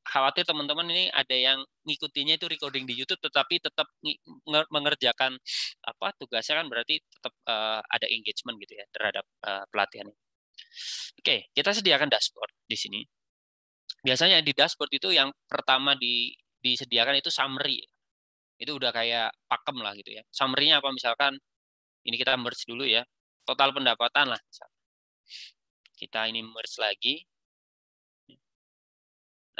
khawatir teman-teman ini ada yang ngikutinya itu recording di YouTube tetapi tetap mengerjakan tugasnya, kan berarti tetap ada engagement gitu ya terhadap pelatihan ini. Oke, kita sediakan dashboard di sini. Biasanya di dashboard itu yang pertama disediakan itu summary. Itu udah kayak pakem lah gitu ya. Summary-nya apa, misalkan ini kita merge dulu ya. Total pendapatan lah. Kita ini merge lagi.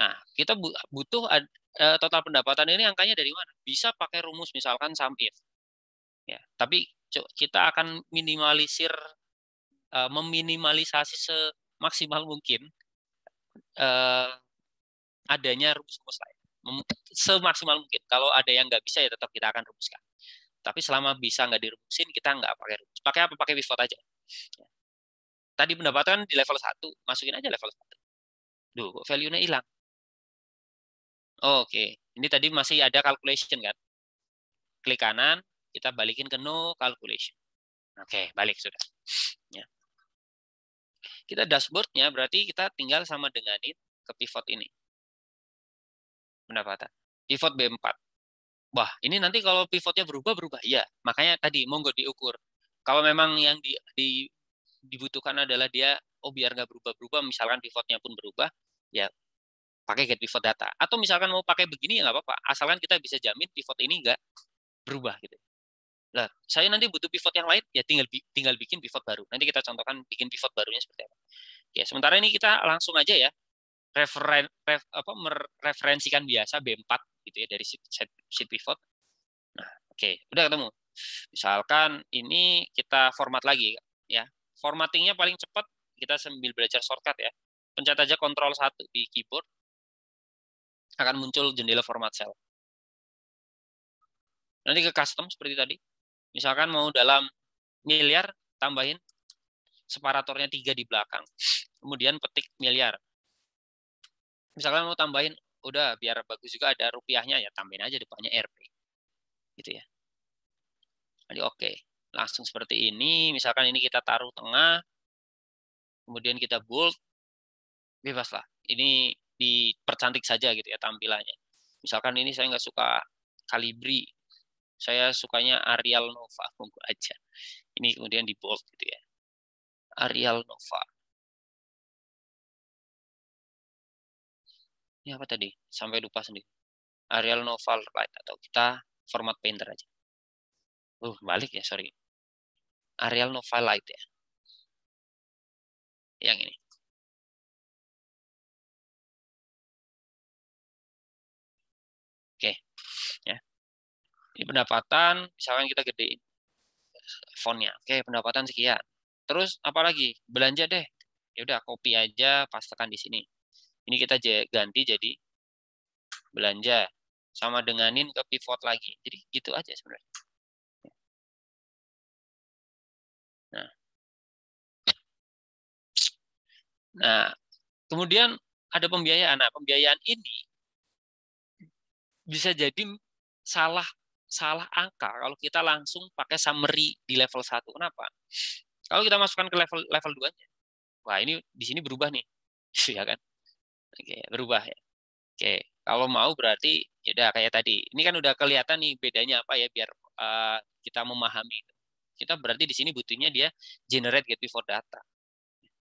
Nah, kita butuh total pendapatan ini angkanya dari mana? Bisa pakai rumus misalkan sum if. Ya, tapi kita akan meminimalisasi semaksimal mungkin adanya rumus-rumus lain. Semaksimal mungkin. Kalau ada yang nggak bisa ya tetap kita akan rumuskan. Tapi selama bisa nggak dirumusin, kita nggak pakai rumus. Pakai apa? Pakai pivot aja. Ya. Tadi pendapatan di level 1, masukin aja level 1. Duh, value-nya hilang. Oke, ini tadi masih ada calculation kan? Klik kanan, kita balikin ke no calculation. Oke, balik sudah. Ya. Kita dashboardnya berarti kita tinggal sama denganin ke pivot ini. Pendapatan. Pivot B4. Wah, ini nanti kalau pivotnya berubah. Ya, makanya tadi monggo diukur. Kalau memang yang dibutuhkan adalah dia, biar nggak berubah-berubah, misalkan pivotnya pun berubah, ya pakai get pivot data. Atau misalkan mau pakai begini ya nggak apa-apa, asalkan kita bisa jamin pivot ini nggak berubah gitu. Nah, saya nanti butuh pivot yang lain, ya tinggal bikin pivot baru. Nanti kita contohkan bikin pivot barunya seperti apa. Ya, sementara ini kita langsung aja ya mereferensikan biasa B4 gitu ya dari sheet pivot. Nah, oke, udah ketemu. Misalkan ini kita format lagi ya. Formattingnya paling cepat kita sambil belajar shortcut ya. Pencet aja Ctrl 1 di keyboard, akan muncul jendela format cell. Nanti ke custom seperti tadi. Misalkan mau dalam miliar, tambahin separatornya 3 di belakang. Kemudian petik miliar. Misalkan mau tambahin, udah biar bagus juga ada rupiahnya, ya tambahin aja depannya RP. Gitu ya. Jadi oke. Langsung seperti ini. Misalkan ini kita taruh tengah. Kemudian kita bold. Bebas lah. Ini dipercantik saja gitu ya tampilannya. Misalkan ini saya nggak suka Calibri, saya sukanya Arial Nova, monggo aja. Ini kemudian di bold gitu ya. Arial Nova. Ini apa tadi? Sampai lupa sendiri. Arial Nova Light, atau kita format painter aja. Balik ya, sorry. Arial Nova Light ya. Yang ini. Oke. Ya. Ini pendapatan, misalkan kita gedein fontnya. Oke, pendapatan sekian. Terus apalagi? Belanja deh. Ya udah, copy aja, pastekan di sini. Ini kita ganti jadi belanja, sama denganin ke pivot lagi. Jadi gitu aja sebenarnya. Nah, kemudian ada pembiayaan. Nah, pembiayaan ini bisa jadi salah angka kalau kita langsung pakai summary di level 1. Kenapa? Kalau kita masukkan ke level 2-nya, wah ini di sini berubah nih. Ya kan? Oke, berubah ya. Oke, kalau mau berarti ya udah kayak tadi. Ini kan udah kelihatan nih bedanya apa ya, biar kita memahami. Kita berarti di sini butuhnya dia generate get before data.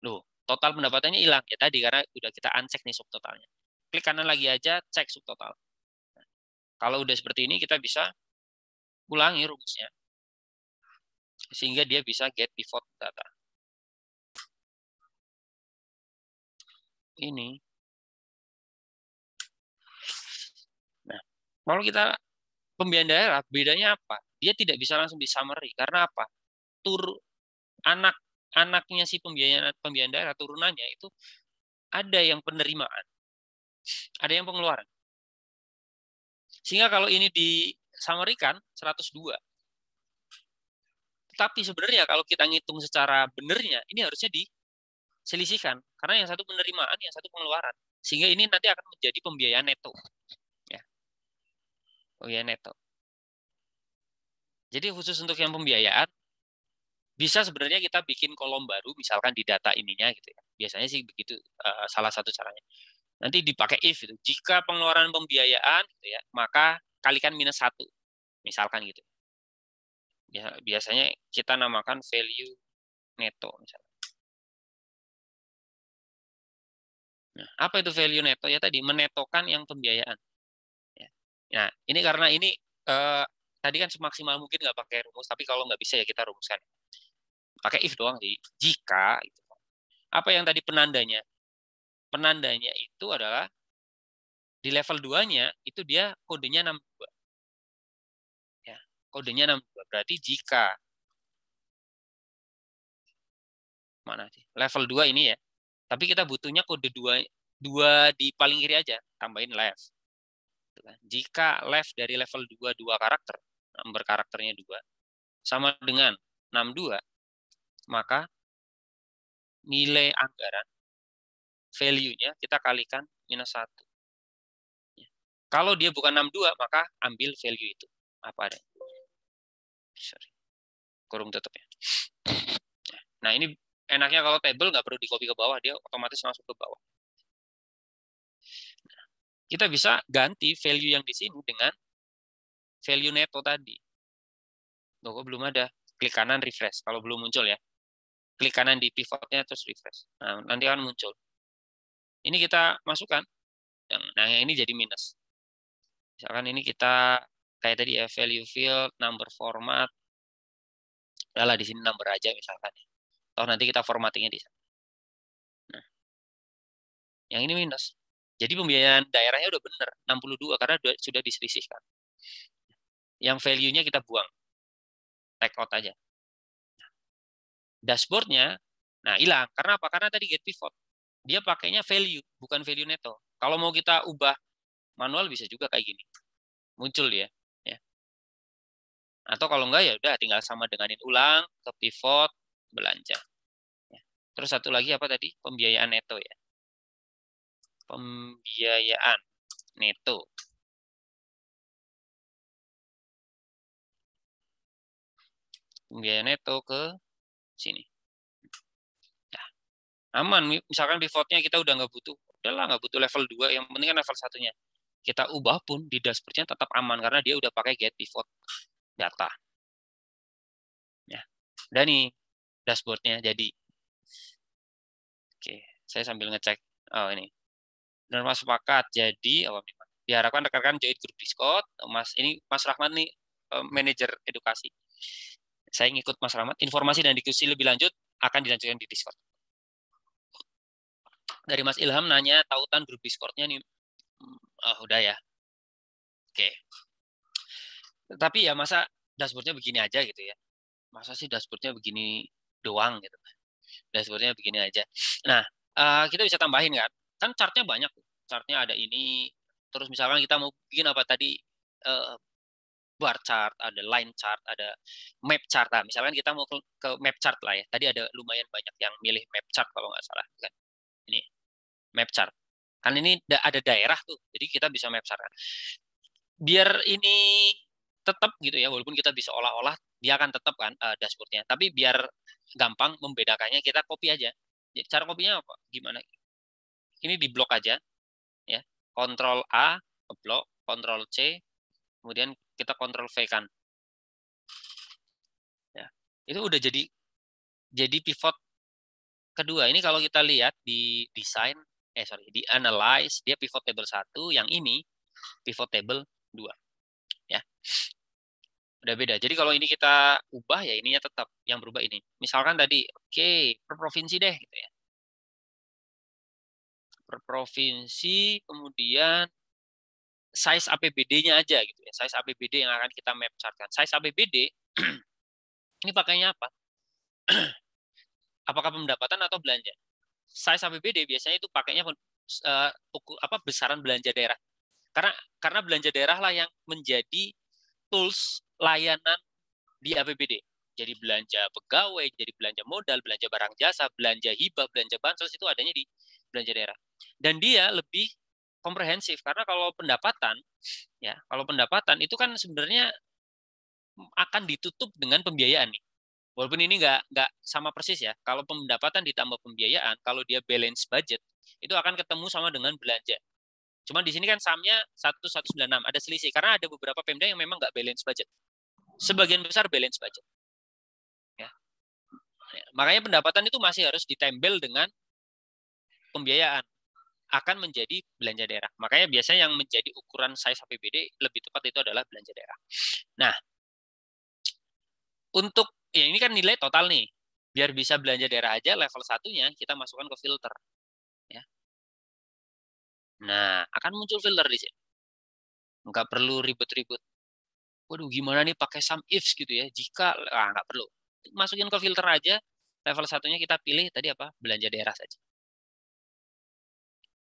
Loh, total pendapatannya hilang ya tadi karena udah kita uncheck nih subtotalnya. Klik kanan lagi aja, cek subtotal. Kalau udah seperti ini kita bisa ulangi rumusnya sehingga dia bisa get pivot data. Ini. Nah, kalau kita pembiayaan daerah bedanya apa? Dia tidak bisa langsung di summary karena apa? Anaknya si pembiayaan daerah turunannya itu ada yang penerimaan, ada yang pengeluaran. Sehingga kalau ini disamarikan 102, Tapi sebenarnya kalau kita ngitung secara benernya, ini harusnya diselisihkan. Karena yang satu penerimaan, yang satu pengeluaran. Sehingga ini nanti akan menjadi pembiayaan neto. Ya, pembiayaan neto. Jadi khusus untuk yang pembiayaan, bisa sebenarnya kita bikin kolom baru, misalkan di data ininya gitu ya. Biasanya sih begitu, salah satu caranya. Nanti dipakai if itu. Jika pengeluaran pembiayaan gitu ya, maka kalikan -1. Misalkan gitu. Biasanya kita namakan value neto misalnya. Nah, apa itu value neto? Ya tadi menetokan yang pembiayaan. Ya. Nah, ini karena ini tadi kan semaksimal mungkin nggak pakai rumus, tapi kalau nggak bisa ya kita rumuskan. Pakai if doang sih. Jika gitu. Apa yang tadi penandanya? Penandanya itu adalah di level 2-nya itu dia kodenya 62. Ya, kodenya 62. Berarti jika mana sih? Level 2 ini ya. Tapi kita butuhnya kode 2 di paling kiri aja, tambahin left. Jika left dari level 2 2 karakter, nomor karakternya 2 sama dengan 62, maka nilai anggaran value-nya kita kalikan -1. Kalau dia bukan 62, maka ambil value itu. Apa ada? Sorry. Kurung tutup ya. Nah, ini enaknya kalau table nggak perlu di-copy ke bawah, dia otomatis langsung ke bawah. Kita bisa ganti value yang di sini dengan value neto tadi. Loh, belum ada. Klik kanan refresh. Kalau belum muncul ya. Klik kanan di pivotnya terus refresh. Nah, nanti akan muncul. Ini kita masukkan. Nah, yang ini jadi minus. Misalkan ini kita kayak tadi ya, value field, number format. Udah lah, di sini number aja misalkan. Atau nanti kita formattingnya di sana. Nah, yang ini minus. Jadi pembiayaan daerahnya udah benar, 62 karena sudah diselisihkan. Yang value-nya kita buang. Take out aja. Dashboard-nya, nah hilang. Karena apa? Karena tadi get pivot. Dia pakainya value, bukan value neto. Kalau mau kita ubah manual bisa juga kayak gini. Muncul dia. Ya. Atau kalau enggak ya udah tinggal sama denganin ulang ke pivot belanja. Ya. Terus satu lagi apa tadi? Pembiayaan neto ya. Pembiayaan neto. Pembiayaan neto ke sini. Nah, aman. Misalkan pivotnya kita udah nggak butuh. Udahlah nggak butuh level 2. Yang penting kan level 1-nya. Kita ubah pun di dashboard-nya tetap aman karena dia udah pakai get pivot data. Ya. Dan nih dashboard-nya jadi. Oke, saya sambil ngecek. Oh, ini. Norma sepakat. Jadi, diharapkan rekan-rekan join grup Discord. Ini Mas Rahmat nih, manajer edukasi. Saya ngikut Mas Rahmat. Informasi dan diskusi lebih lanjut akan dilanjutkan di Discord. Dari Mas Ilham nanya, tautan grup Discord-nya nih. Oh, udah ya. Oke. Tapi ya masa dashboard-nya begini aja gitu ya. Masa sih dashboard-nya begini doang gitu. Dashboard-nya begini aja. Nah, kita bisa tambahin kan. Kan chart-nya banyak. Chart-nya ada ini. Terus misalkan kita mau bikin apa tadi, bar chart, ada line chart, ada map chart. Nah, misalkan kita mau ke map chart lah ya. Tadi ada lumayan banyak yang milih map chart kalau nggak salah. Kan? Ini, map chart. Kan ini ada daerah tuh. Jadi kita bisa map chart. Kan? Biar ini tetap gitu ya, walaupun kita bisa olah-olah, dia akan tetap kan dashboardnya. Tapi biar gampang membedakannya, kita copy aja. Jadi cara copy-nya apa? Gimana? Ini di blok aja, ya. Ctrl A, ke blok, Ctrl C, kemudian kita Ctrl V kan. Ya. Itu udah jadi pivot kedua. Ini kalau kita lihat di desain, di analyze, dia pivot table 1, yang ini pivot table 2. Ya. Udah beda. Jadi kalau ini kita ubah ya ininya tetap, yang berubah ini. Misalkan tadi, per provinsi deh gitu ya. Per provinsi, kemudian size APBD-nya aja gitu ya. Size APBD yang akan kita map chartkan. Size APBD ini pakainya apa? Apakah pendapatan atau belanja? Size APBD biasanya itu pakainya besaran belanja daerah. Karena belanja daerah lah yang menjadi tools layanan di APBD. Jadi belanja pegawai, jadi belanja modal, belanja barang jasa, belanja hibah, belanja bansos itu adanya di belanja daerah. Dan dia lebih komprehensif karena kalau pendapatan itu kan sebenarnya akan ditutup dengan pembiayaan nih. Walaupun ini nggak sama persis ya. Kalau pendapatan ditambah pembiayaan, kalau dia balance budget, itu akan ketemu sama dengan belanja. Cuma di sini kan sahamnya 1196, ada selisih. Karena ada beberapa Pemda yang memang nggak balance budget. Sebagian besar balance budget. Ya. Makanya pendapatan itu masih harus ditempel dengan pembiayaan. Akan menjadi belanja daerah. Makanya biasanya yang menjadi ukuran size APBD lebih tepat itu adalah belanja daerah. Nah, untuk ya ini kan nilai total nih. Biar bisa belanja daerah aja level satunya kita masukkan ke filter. Ya. Nah, akan muncul filter di sini. Nggak perlu ribet-ribet. Waduh, gimana nih pakai sum ifs gitu ya? Jika, nggak perlu. Masukin ke filter aja. Level satunya kita pilih tadi apa? Belanja daerah saja.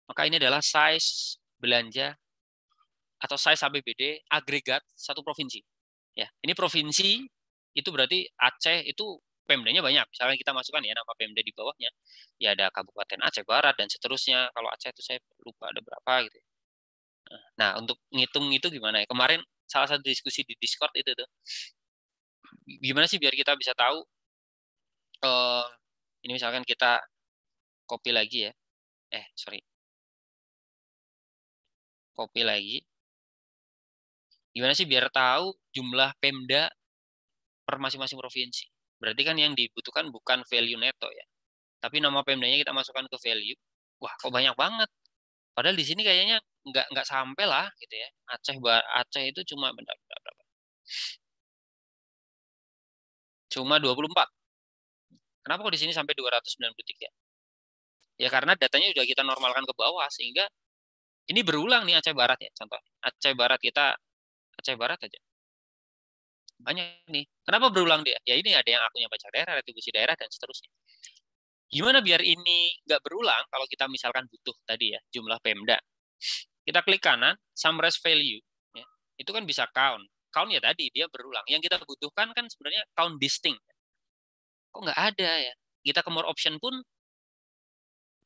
Maka ini adalah size belanja atau size APBD agregat satu provinsi. Ya, ini provinsi itu berarti Aceh itu Pemdanya banyak. Misalnya kita masukkan ya nama Pemda di bawahnya. Ya ada Kabupaten Aceh Barat dan seterusnya. Kalau Aceh itu saya lupa ada berapa gitu. Nah, untuk ngitung itu gimana ya? Kemarin salah satu diskusi di Discord itu tuh. Gimana sih biar kita bisa tahu ini misalkan kita copy lagi ya. Sorry. Copy lagi. Gimana sih biar tahu jumlah Pemda per masing-masing provinsi? Berarti kan yang dibutuhkan bukan value neto ya. Tapi nama Pemdanya kita masukkan ke value. Wah, kok banyak banget. Padahal di sini kayaknya nggak sampai lah gitu ya. Aceh itu cuma berapa? Cuma 24. Kenapa kok di sini sampai 293? Ya karena datanya sudah kita normalkan ke bawah sehingga ini berulang nih Aceh Barat ya contoh. Aceh Barat aja. Banyak nih. Kenapa berulang dia? Ya ini ada yang akunnya pajak daerah, retribusi daerah dan seterusnya. Gimana biar ini nggak berulang kalau kita misalkan butuh tadi ya jumlah Pemda. Kita klik kanan, summarize value. Ya. Itu kan bisa count. Count ya tadi, dia berulang. Yang kita butuhkan kan sebenarnya count distinct. Kok nggak ada ya? Kita ke more option pun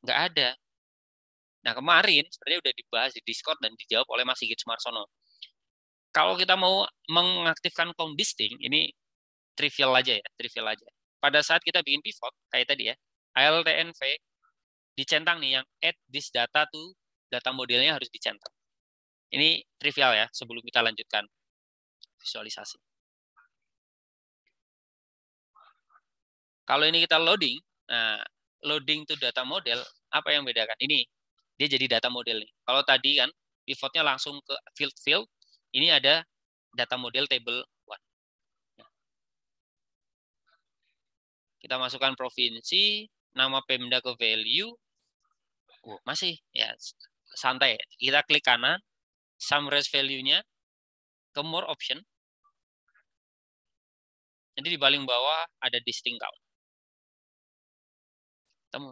nggak ada. Nah kemarin sebenarnya udah dibahas di Discord dan dijawab oleh Mas Sigit Sumarsono. Kalau kita mau mengaktifkan count distinct, ini trivial aja ya, trivial aja. Pada saat kita bikin pivot, kayak tadi ya, ALTNV, dicentang nih yang add this data to data modelnya harus dicentang. Ini trivial ya, sebelum kita lanjutkan visualisasi. Kalau ini kita loading, nah loading to data model, apa yang bedakan? Ini, dia jadi data model nih. Kalau tadi kan, pivotnya langsung ke field, ini ada data model table 1. Kita masukkan provinsi, nama Pemda ke value, masih ya santai. Kita klik kanan, summarize value-nya, ke more option. Jadi di paling bawah ada distinct count.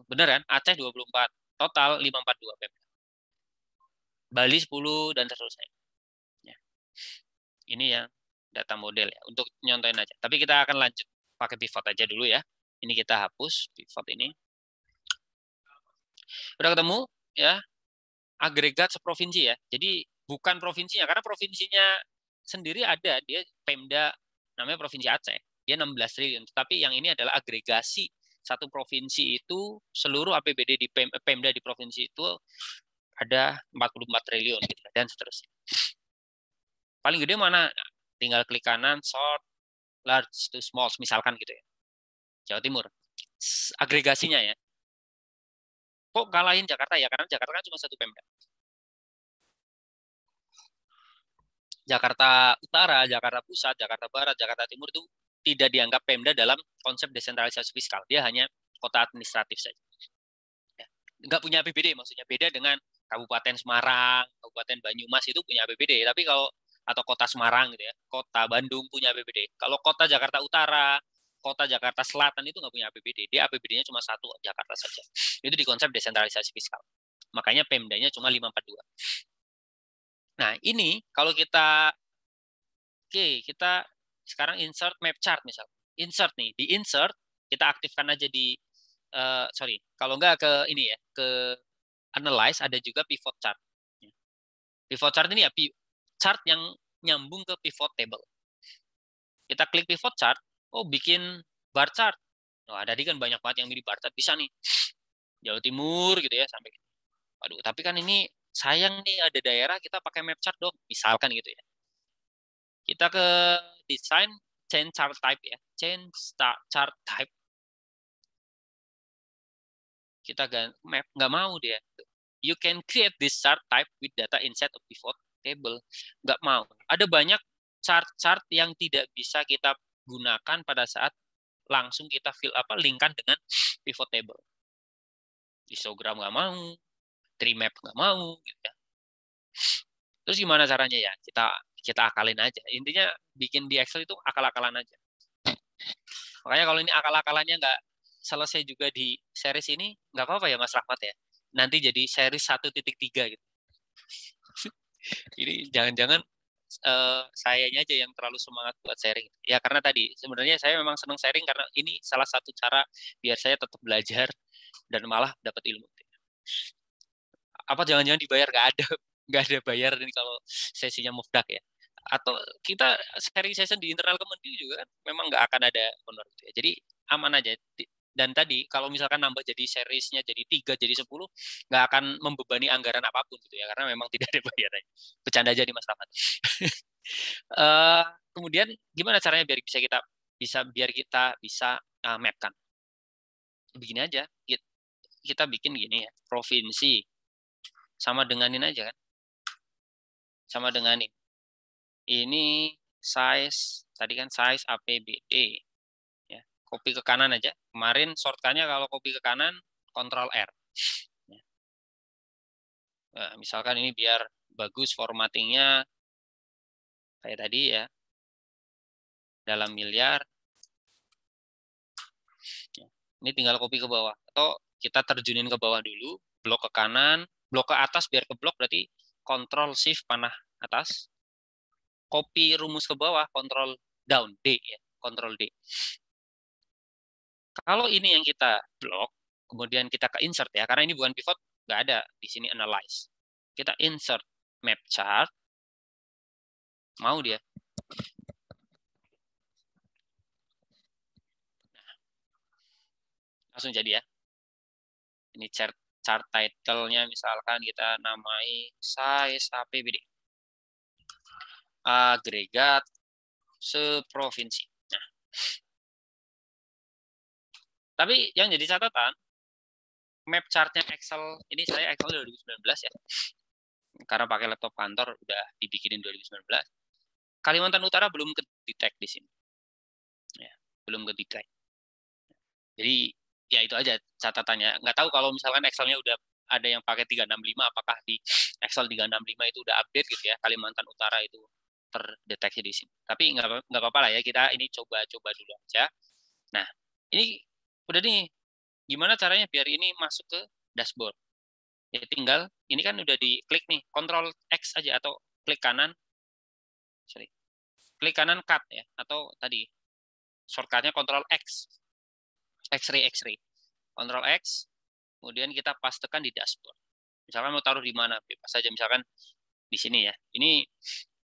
Bener kan? Aceh 24, total 542 Pemda. Bali 10 dan seterusnya. Ya. Ini ya data model ya, untuk nyontohin aja. Tapi kita akan lanjut pakai pivot aja dulu ya. Ini kita hapus pivot ini. Udah ketemu ya, agregat seprovinsi ya. Jadi bukan provinsinya, karena provinsinya sendiri ada, dia Pemda namanya Provinsi Aceh. Dia 16 triliun, tapi yang ini adalah agregasi satu provinsi itu, seluruh APBD di Pemda di provinsi itu ada 44 triliun gitu, dan seterusnya. Paling gede mana? Tinggal klik kanan, sort, large to small, misalkan gitu ya. Jawa Timur. Agregasinya ya. Kok kalahin Jakarta ya? Karena Jakarta kan cuma satu Pemda. Jakarta Utara, Jakarta Pusat, Jakarta Barat, Jakarta Timur itu tidak dianggap Pemda dalam konsep desentralisasi fiskal. Dia hanya kota administratif saja. Ya. Nggak punya APBD, maksudnya beda dengan Kabupaten Semarang, Kabupaten Banyumas itu punya APBD. Tapi kalau atau kota Semarang gitu ya, kota Bandung punya APBD. Kalau kota Jakarta Utara, kota Jakarta Selatan itu nggak punya APBD. Dia APBD-nya cuma satu, Jakarta saja. Itu di konsep desentralisasi fiskal. Makanya Pemdanya cuma 542. Nah, ini kalau kita kita sekarang insert map chart misalnya. insert nih, di insert kita aktifkan aja di kalau nggak ke ini ya, ke analyze, ada juga pivot chart. Pivot chart ini ya chart yang nyambung ke pivot table. Kita klik pivot chart, bikin bar chart. Tadi kan banyak banget yang milih bar chart, bisa nih Jawa Timur gitu ya sampai. Waduh, tapi kan ini sayang nih ada daerah kita pakai map chart dong, misalkan gitu ya. Kita ke design, change chart type ya, change chart type. Kita map, nggak mau dia. You can create this chart type with data inside a pivot table. Nggak mau. Ada banyak chart-chart yang tidak bisa kita gunakan pada saat langsung kita linkkan dengan pivot table. Histogram nggak mau, tree map nggak mau, gitu ya. Terus gimana caranya ya? Kita akalin aja. Intinya bikin di Excel itu akal-akalan aja. Makanya kalau ini akal-akalannya nggak selesai juga di series ini, nggak apa-apa ya Mas Rahmat ya. Nanti jadi series 1.3 gitu. Ini jangan-jangan sayanya aja yang terlalu semangat buat sharing. Ya karena tadi sebenarnya saya memang senang sharing karena ini salah satu cara biar saya tetap belajar dan malah dapat ilmu. Apa jangan-jangan dibayar? Nggak ada bayar ini kalau sesinya mufdak ya. Atau kita sharing session di internal Kementerian juga kan memang nggak akan ada honor gitu ya. Jadi aman aja. Dan tadi kalau misalkan nambah jadi seriesnya jadi 3 jadi 10 nggak akan membebani anggaran apapun gitu ya karena memang tidak ada bayarannya. Bercanda aja nih Mas Rahmat. Kemudian gimana caranya biar kita bisa mapkan? Begini aja. Kita bikin gini ya, provinsi sama denganin aja kan. Sama denganin. Ini size, tadi kan size APBD. Ya, copy ke kanan aja. Kemarin shortcut-nya kalau copy ke kanan, Ctrl R. Ya. Nah, misalkan ini biar bagus formattingnya kayak tadi ya. Dalam miliar. Ya. Ini tinggal copy ke bawah. Atau kita terjunin ke bawah dulu, blok ke kanan, blok ke atas biar ke blok berarti Ctrl Shift panah atas. Copy rumus ke bawah, Ctrl down, D ya, Ctrl D. Kalau ini yang kita blok, kemudian kita ke insert ya, karena ini bukan pivot, nggak ada di sini analyze. Kita insert map chart, mau dia. Langsung jadi ya. Ini chart title-nya misalkan kita namai size APBD. Agregat seprovinsi. Nah, tapi yang jadi catatan, map chartnya Excel, ini saya Excel 2019 ya. Karena pakai laptop kantor udah dibikinin 2019. Kalimantan Utara belum ke-detect di sini. Ya, belum ke-detect. Jadi ya itu aja catatannya. Nggak tahu kalau misalkan Excel-nya udah ada yang pakai 365, apakah di Excel 365 itu udah update gitu ya, Kalimantan Utara itu terdeteksi di sini. Tapi nggak apa-apa lah ya, kita ini coba-coba dulu aja. Nah, ini udah nih, gimana caranya biar ini masuk ke dashboard? Ya tinggal, ini kan udah diklik nih, Ctrl X aja atau klik kanan, klik kanan cut ya, atau tadi shortcutnya Ctrl X, X-ray, Ctrl X, kemudian kita pastekan di dashboard. Misalkan mau taruh di mana, bebas saja. Misalkan di sini ya. Ini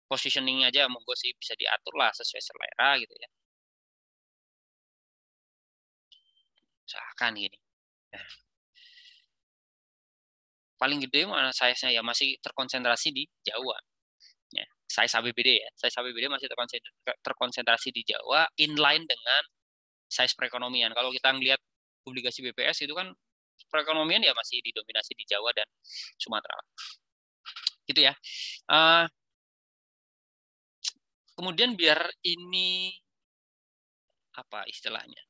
positioning aja, monggo sih bisa diatur lah sesuai selera gitu ya. Misalkan gini. Nah, paling gede mana size-nya ya masih terkonsentrasi di Jawa. Ya, size APBD ya. Size APBD masih terkonsentrasi di Jawa, inline dengan size perekonomian. Kalau kita ngelihat publikasi BPS itu kan perekonomian ya masih didominasi di Jawa dan Sumatera. Gitu ya. Kemudian biar ini apa istilahnya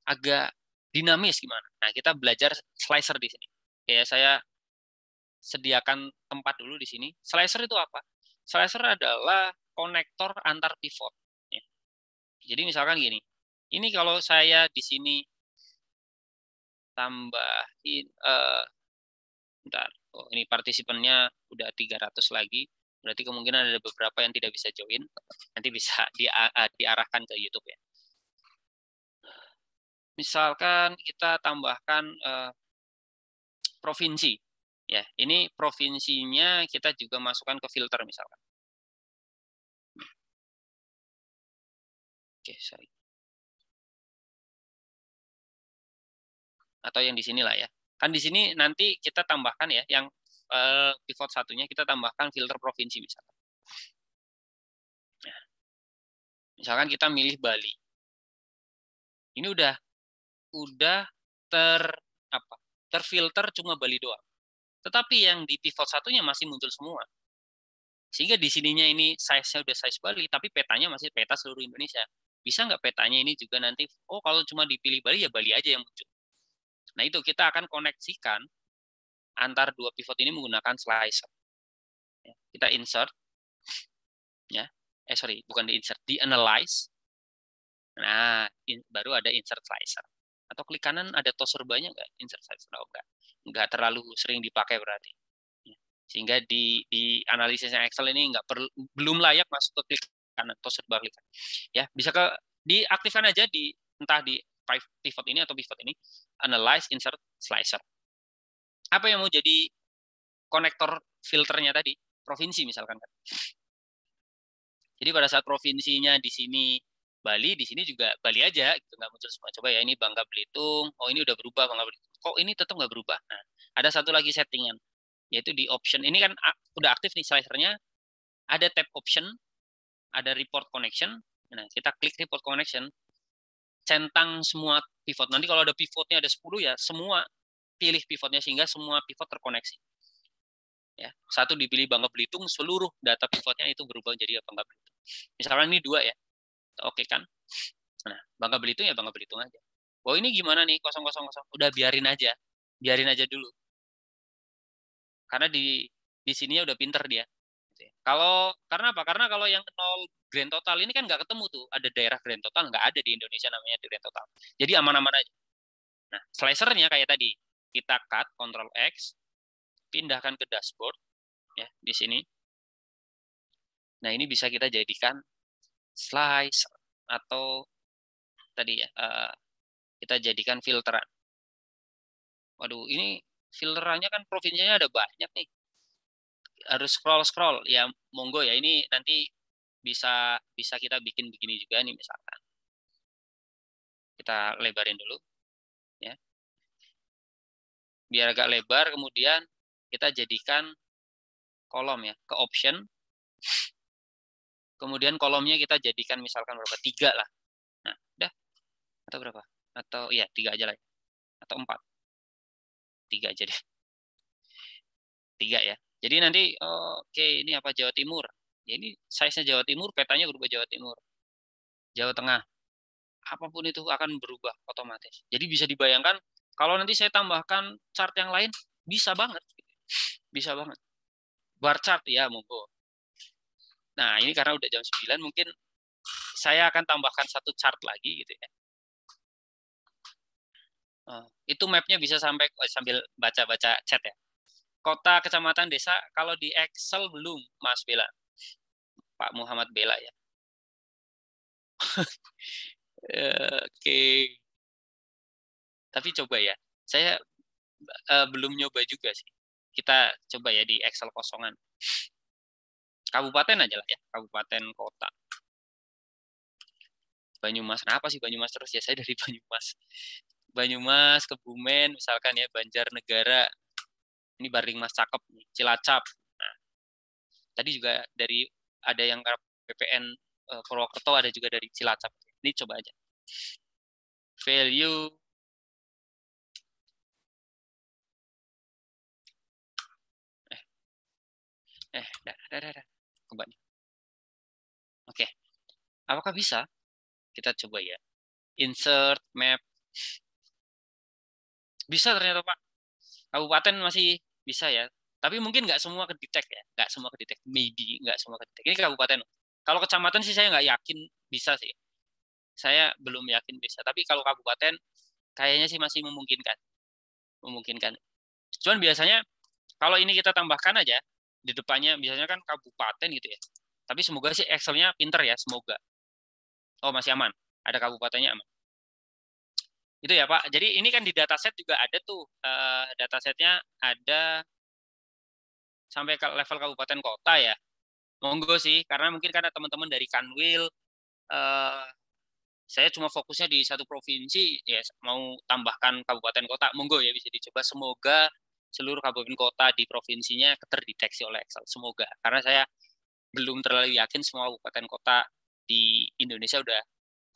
agak dinamis gimana? Nah kita belajar slicer di sini. Kayak saya sediakan tempat dulu di sini. Slicer itu apa? Slicer adalah konektor antar pivot. Ya. Jadi misalkan gini, ini kalau saya di sini tambahin, bentar, ini partisipannya udah 300 lagi, berarti kemungkinan ada beberapa yang tidak bisa join, nanti bisa diarahkan ke YouTube ya. Misalkan kita tambahkan provinsi. Ya, ini provinsinya kita juga masukkan ke filter misalkan. Oke, sorry. Atau yang di sini lah ya. Kan di sini nanti kita tambahkan ya, yang pivot satunya kita tambahkan filter provinsi misalkan. Nah, misalkan kita milih Bali. Ini udah terfilter cuma Bali doang. Tetapi yang di pivot satunya masih muncul semua. Sehingga di sininya ini size-nya udah size Bali, tapi petanya masih peta seluruh Indonesia. Bisa nggak petanya ini juga nanti, oh kalau cuma dipilih Bali, ya Bali aja yang muncul. Nah itu kita akan koneksikan antar dua pivot ini menggunakan slicer. Kita insert, ya, bukan di insert, di analyze. Nah, baru ada insert slicer. Atau klik kanan ada toser banyak nggak insert slicer? Oh, nggak terlalu sering dipakai berarti. Sehingga di analisisnya Excel ini belum layak masuk ke klik kanan toser bar klik. Ya, bisa diaktifkan aja entah di pivot ini atau pivot ini, analyze, insert, slicer. Apa yang mau jadi konektor filternya tadi? Provinsi misalkan kan. Jadi pada saat provinsinya di sini Bali, di sini juga Bali aja, gitu, nggak muncul semua. Coba ya, ini Bangka Belitung, oh ini udah berubah Bangka Belitung. Kok ini tetap nggak berubah? Nah, ada satu lagi settingan, yaitu di option. Ini kan udah aktif nih slicernya, ada tab option, ada report connection. Nah, kita klik report connection, centang semua pivot. Nanti kalau ada pivotnya ada 10 ya, semua pilih pivotnya sehingga semua pivot terkoneksi. Ya, satu dipilih Bangka Belitung, seluruh data pivotnya itu berubah jadi Bangka Belitung. Misalkan ini 2 ya. Oke kan? Nah, Bangka Belitung ya Bangka Belitung aja. Oh ini gimana nih 000? Udah biarin aja dulu. Karena di sininya udah pinter dia. Karena apa? Karena kalau yang 0 grand total ini kan nggak ketemu tuh. Ada daerah grand total, nggak ada di Indonesia namanya grand total. Jadi aman-aman aja. Nah, slicernya kayak tadi. Kita cut, Ctrl X, pindahkan ke dashboard, ya di sini. Nah, ini bisa kita jadikan slice atau tadi ya, kita jadikan filteran. Waduh, ini filterannya kan provinsinya ada banyak nih. Harus scroll ya, monggo ya, ini nanti bisa kita bikin begini juga nih misalkan. Kita lebarin dulu ya. Biar agak lebar, kemudian kita jadikan kolom ya, ke option. Kemudian kolomnya kita jadikan misalkan berapa? 3 lah. Nah, udah. Atau berapa? Atau iya, 3 aja lah. Atau 4. 3 aja deh. 3 ya. Jadi nanti, oke, ini apa, Jawa Timur. Ya ini size-nya Jawa Timur, petanya berubah Jawa Timur. Jawa Tengah. Apapun itu akan berubah otomatis. Jadi bisa dibayangkan, kalau nanti saya tambahkan chart yang lain, bisa banget. Bisa banget. Bar chart, ya monggo. Nah, ini karena udah jam 9, mungkin saya akan tambahkan satu chart lagi gitu ya. Itu mapnya bisa sampai, sambil baca-baca chat ya. Kota, kecamatan, desa, kalau di Excel belum, Mas Bella. Pak Muhammad Bella ya. Oke. Tapi coba ya, saya belum nyoba juga sih. Kita coba ya di Excel kosongan. Kabupaten aja lah ya, kabupaten kota. Banyumas, kenapa sih Banyumas terus ya? Saya dari Banyumas. Banyumas, Kebumen, misalkan ya, Banjarnegara. Ini Baringmas cakep, Cilacap. Nah, tadi juga ada yang PPN Purwokerto, ada juga dari Cilacap. Ini coba aja. Value dah. Kembali. Oke. Apakah bisa? Kita coba ya. Insert map. Bisa ternyata Pak. Kabupaten masih bisa ya. Tapi mungkin nggak semua kedetek ya. Nggak semua kedetek. Maybe nggak semua kedetek. Ini kabupaten. Kalau kecamatan sih saya nggak yakin bisa sih. Saya belum yakin bisa. Tapi kalau kabupaten kayaknya sih masih memungkinkan. Memungkinkan. Cuman biasanya kalau ini kita tambahkan aja di depannya, biasanya kan kabupaten gitu ya. Tapi semoga sih Excel-nya pinter ya, semoga. Oh, masih aman. Ada kabupatennya aman. Itu ya Pak. Jadi ini kan di dataset juga ada tuh, datasetnya ada sampai ke level kabupaten kota ya. Monggo sih, karena mungkin karena teman-teman dari Kanwil, saya cuma fokusnya di satu provinsi, ya mau tambahkan kabupaten kota, monggo ya bisa dicoba. Semoga seluruh kabupaten kota di provinsinya terdeteksi oleh Excel. Semoga, karena saya belum terlalu yakin semua kabupaten kota di Indonesia udah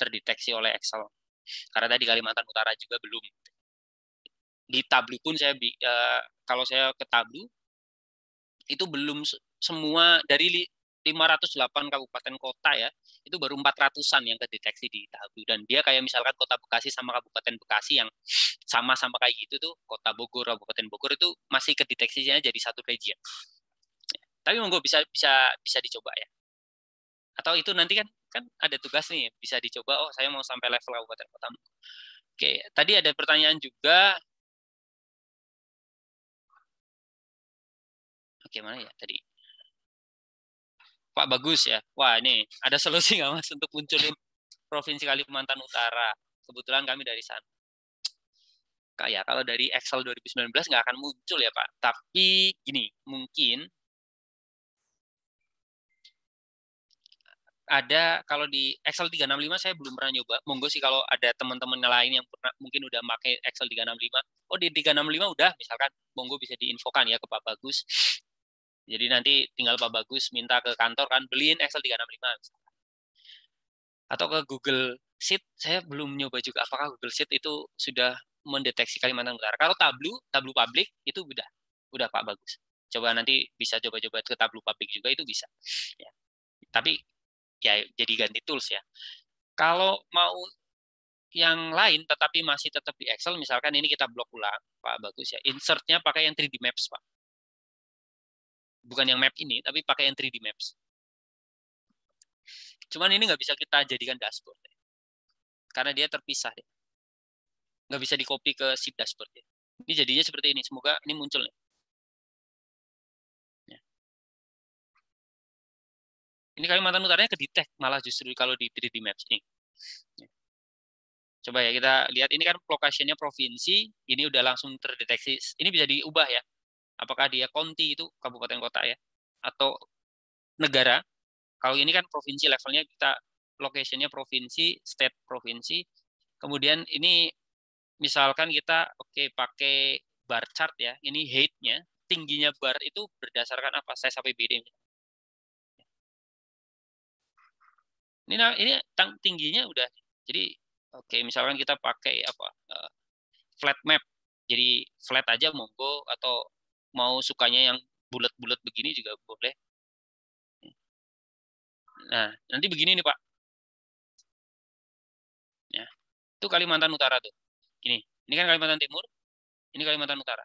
terdeteksi oleh Excel. Karena tadi Kalimantan Utara juga belum. Di Tablu pun saya kalau saya ke Tablu itu belum semua dari 508 kabupaten kota ya, itu baru 400-an yang kedeteksi di Tablu. Dan dia kayak misalkan Kota Bekasi sama Kabupaten Bekasi yang sama-sama kayak gitu tuh, Kota Bogor, Kabupaten Bogor itu masih kedeteksinya jadi satu region. Tapi monggo bisa bisa bisa dicoba ya. Atau itu nanti kan kan ada tugas nih, bisa dicoba. Oh, saya mau sampai level kabupaten kota. Oke, tadi ada pertanyaan juga. Oke, mana ya tadi? Pak Bagus ya. Wah, ini ada solusi nggak Mas untuk munculin Provinsi Kalimantan Utara? Kebetulan kami dari sana. Kayak kalau dari Excel 2019 nggak akan muncul ya Pak. Tapi gini, mungkin ada kalau di Excel 365 saya belum pernah nyoba. Monggo sih kalau ada teman-teman lain yang pernah mungkin udah pakai Excel 365. Oh, di 365 udah misalkan, monggo bisa diinfokan ya ke Pak Bagus. Jadi nanti tinggal Pak Bagus minta ke kantor kan beliin Excel 365 misalkan. Atau ke Google Sheet, saya belum nyoba juga apakah Google Sheet itu sudah mendeteksi Kalimantan Utara. Kalau Tableau publik itu udah Pak Bagus. Coba nanti bisa coba-coba ke Tableau publik juga itu bisa. Ya. Tapi ya jadi ganti tools ya. Kalau mau yang lain tetapi masih tetap di Excel, misalkan ini kita blok ulang, Pak Bagus ya. Insert-nya pakai yang 3D Maps, Pak. Bukan yang map ini, tapi pakai yang 3D Maps. Cuman ini nggak bisa kita jadikan dashboard. Ya. Karena dia terpisah. Ya. Nggak bisa di-copy ke sheet dashboard. Ya. Ini jadinya seperti ini. Semoga ini muncul. Ya. Ini Kalimantan Utaranya kedetek malah justru kalau di 3D Maps ini. Ya. Coba ya kita lihat, ini kan location-nya provinsi, ini udah langsung terdeteksi. Ini bisa diubah ya. Apakah dia county itu kabupaten kota ya, atau negara. Kalau ini kan provinsi levelnya kita location-nya provinsi, state provinsi. Kemudian ini misalkan kita pakai bar chart ya. Ini height-nya, tingginya bar itu berdasarkan apa? Size APBD. Ini tingginya udah. Jadi misalkan kita pakai apa? Flat map. Jadi flat aja monggo, atau mau sukanya yang bulat-bulat begini juga boleh. Nah, nanti begini nih Pak. Ya, itu Kalimantan Utara tuh. Ini kan Kalimantan Timur, ini Kalimantan Utara.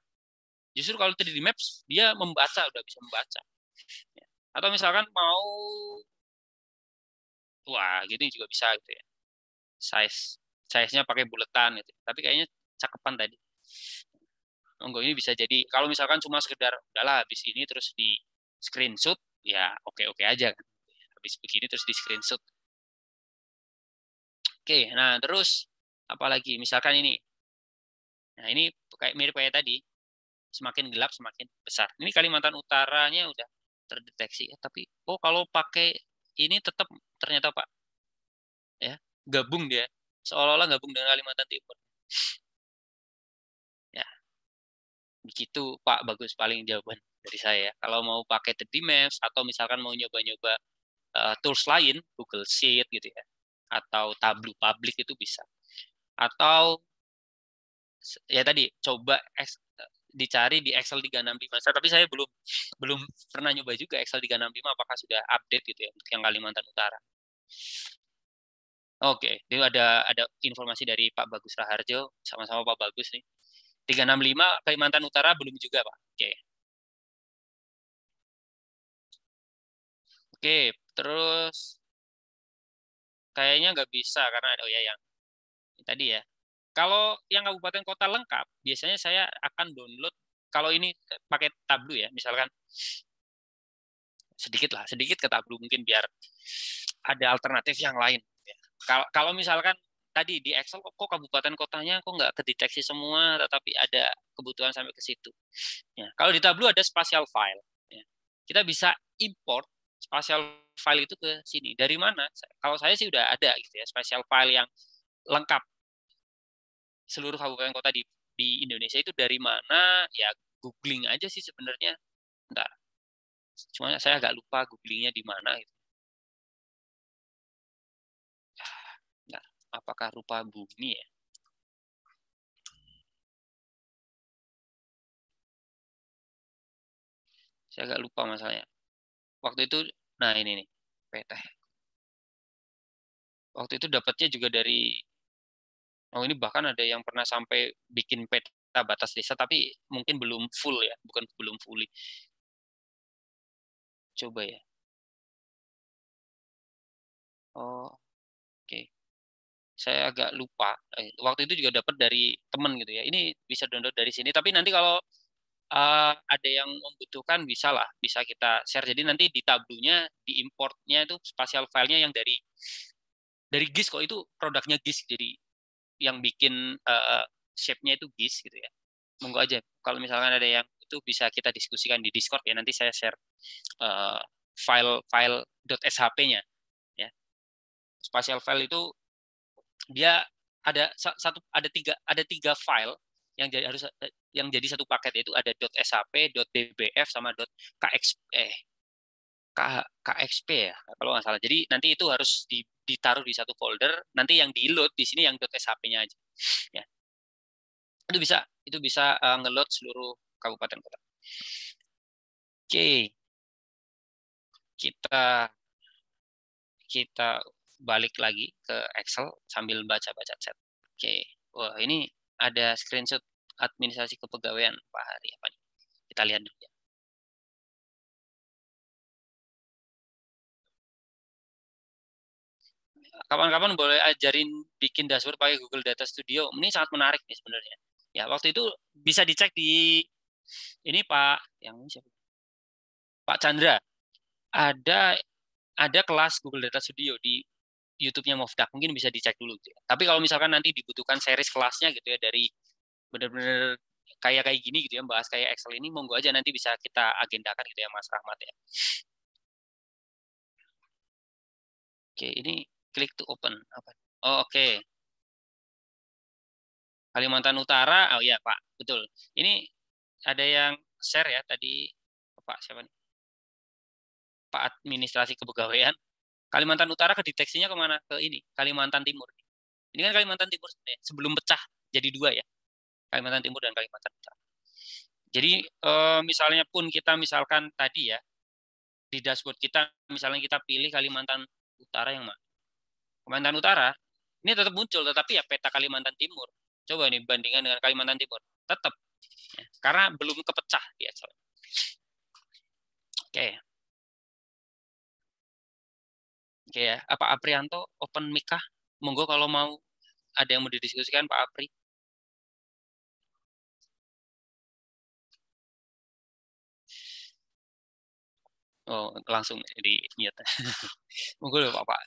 Justru kalau 3D Maps, dia membaca, udah bisa membaca. Ya. Atau misalkan mau, wah gitu juga bisa gitu ya. Size-nya pakai buletan gitu. Tapi kayaknya cakepan tadi. Monggo ini bisa jadi, kalau misalkan cuma sekedar, udahlah habis ini terus di screenshot, ya oke-oke aja kan. Habis begini terus di screenshot. Oke, nah terus apalagi misalkan ini. Nah, ini kayak mirip kayak tadi. Semakin gelap semakin besar. Ini Kalimantan Utaranya udah terdeteksi ya, tapi kalau pakai ini tetap ternyata Pak ya, gabung dia. Seolah-olah gabung dengan Kalimantan Timur. Ya, begitu Pak Bagus paling jawaban dari saya. Kalau mau pakai 3D Maps atau misalkan mau nyoba-nyoba tools lain, Google Sheet gitu ya, atau Tableau Public itu bisa. Atau ya tadi coba dicari di Excel 365. Tapi saya belum pernah nyoba juga Excel 365 apakah sudah update gitu ya untuk yang Kalimantan Utara. Oke, itu ada informasi dari Pak Bagus Raharjo, sama-sama Pak Bagus nih. 365 Kalimantan Utara belum juga, Pak. Oke. Oke, terus kayaknya nggak bisa karena ada yang tadi ya. Kalau yang kabupaten kota lengkap, biasanya saya akan download kalau ini pakai Tableau ya, misalkan sedikit ke Tableau mungkin biar ada alternatif yang lain. Kalau misalkan tadi di Excel kok kabupaten kotanya kok nggak kedeteksi semua, tetapi ada kebutuhan sampai ke situ. Ya, kalau di Tableau ada spatial file. Ya. Kita bisa import spatial file itu ke sini. Dari mana? Kalau saya sih udah ada gitu ya, spatial file yang lengkap seluruh kabupaten kota di Indonesia itu dari mana? Ya googling aja sih sebenarnya. Bentar. Cuma saya agak lupa googlingnya di mana gitu. Bentar. Apakah rupa bumi ya? Saya agak lupa masalahnya. Waktu itu, nah ini nih, peta. Waktu itu dapatnya juga dari, oh ini bahkan ada yang pernah sampai bikin peta batas desa, tapi mungkin belum full ya, bukan belum fully. Coba ya. Oh, oke. Okay. Saya agak lupa. Waktu itu juga dapat dari teman gitu ya. Ini bisa download dari sini. Tapi nanti kalau ada yang membutuhkan bisa kita share. Jadi nanti di tablunya, di importnya itu spatial filenya yang dari GIS kok, itu produknya GIS. Jadi yang bikin shape-nya itu GIS gitu ya. Monggo aja. Kalau misalkan ada yang itu bisa kita diskusikan di Discord ya. Nanti saya share file .shp-nya ya. Spatial file itu dia ada tiga file yang jadi satu paket, yaitu ada .shp, .dbf sama .kxp ya kalau nggak salah. Jadi nanti itu harus ditaruh di satu folder. Nanti yang di load di sini yang .shp-nya aja ya. Itu bisa ngeload seluruh kabupaten kota. Oke, kita kita balik lagi ke Excel sambil baca-baca chat. Oke, wah ini ada screenshot administrasi kepegawaian Pak Hari apa nih? Kita lihat dulu ya. Kapan-kapan boleh ajarin bikin dashboard pakai Google Data Studio. Ini sangat menarik nih sebenarnya. Ya, waktu itu bisa dicek di ini Pak, yang ini siapa? Pak Chandra. Ada kelas Google Data Studio di YouTube-nya Mofdak. Mungkin bisa dicek dulu gitu ya. Tapi kalau misalkan nanti dibutuhkan series kelasnya gitu ya, dari benar-benar kayak gini gitu ya, bahas kayak Excel ini, monggo aja nanti bisa kita agendakan gitu ya Mas Rahmat ya. Oke, ini klik to open apa? Oh, oke. Kalimantan Utara, oh iya Pak, betul. Ini ada yang share ya tadi Pak siapa nih? Pak Administrasi Kepegawaian. Kalimantan Utara kedeteksinya kemana? Ke ini, Kalimantan Timur. Ini kan Kalimantan Timur sebenarnya, sebelum pecah jadi dua ya, Kalimantan Timur dan Kalimantan Utara. Jadi misalnya pun kita misalkan tadi ya, di dashboard kita misalnya kita pilih Kalimantan Utara yang mana? Kalimantan Utara, ini tetap muncul, tetapi ya peta Kalimantan Timur. Coba nih bandingkan dengan Kalimantan Timur, tetap. Ya, karena belum kepecah di Excel. Oke. Oke ya, Pak Aprianto open mic kah? Monggo kalau mau ada yang mau didiskusikan Pak Apri. Oh, langsung di mute. Monggo loh Pak.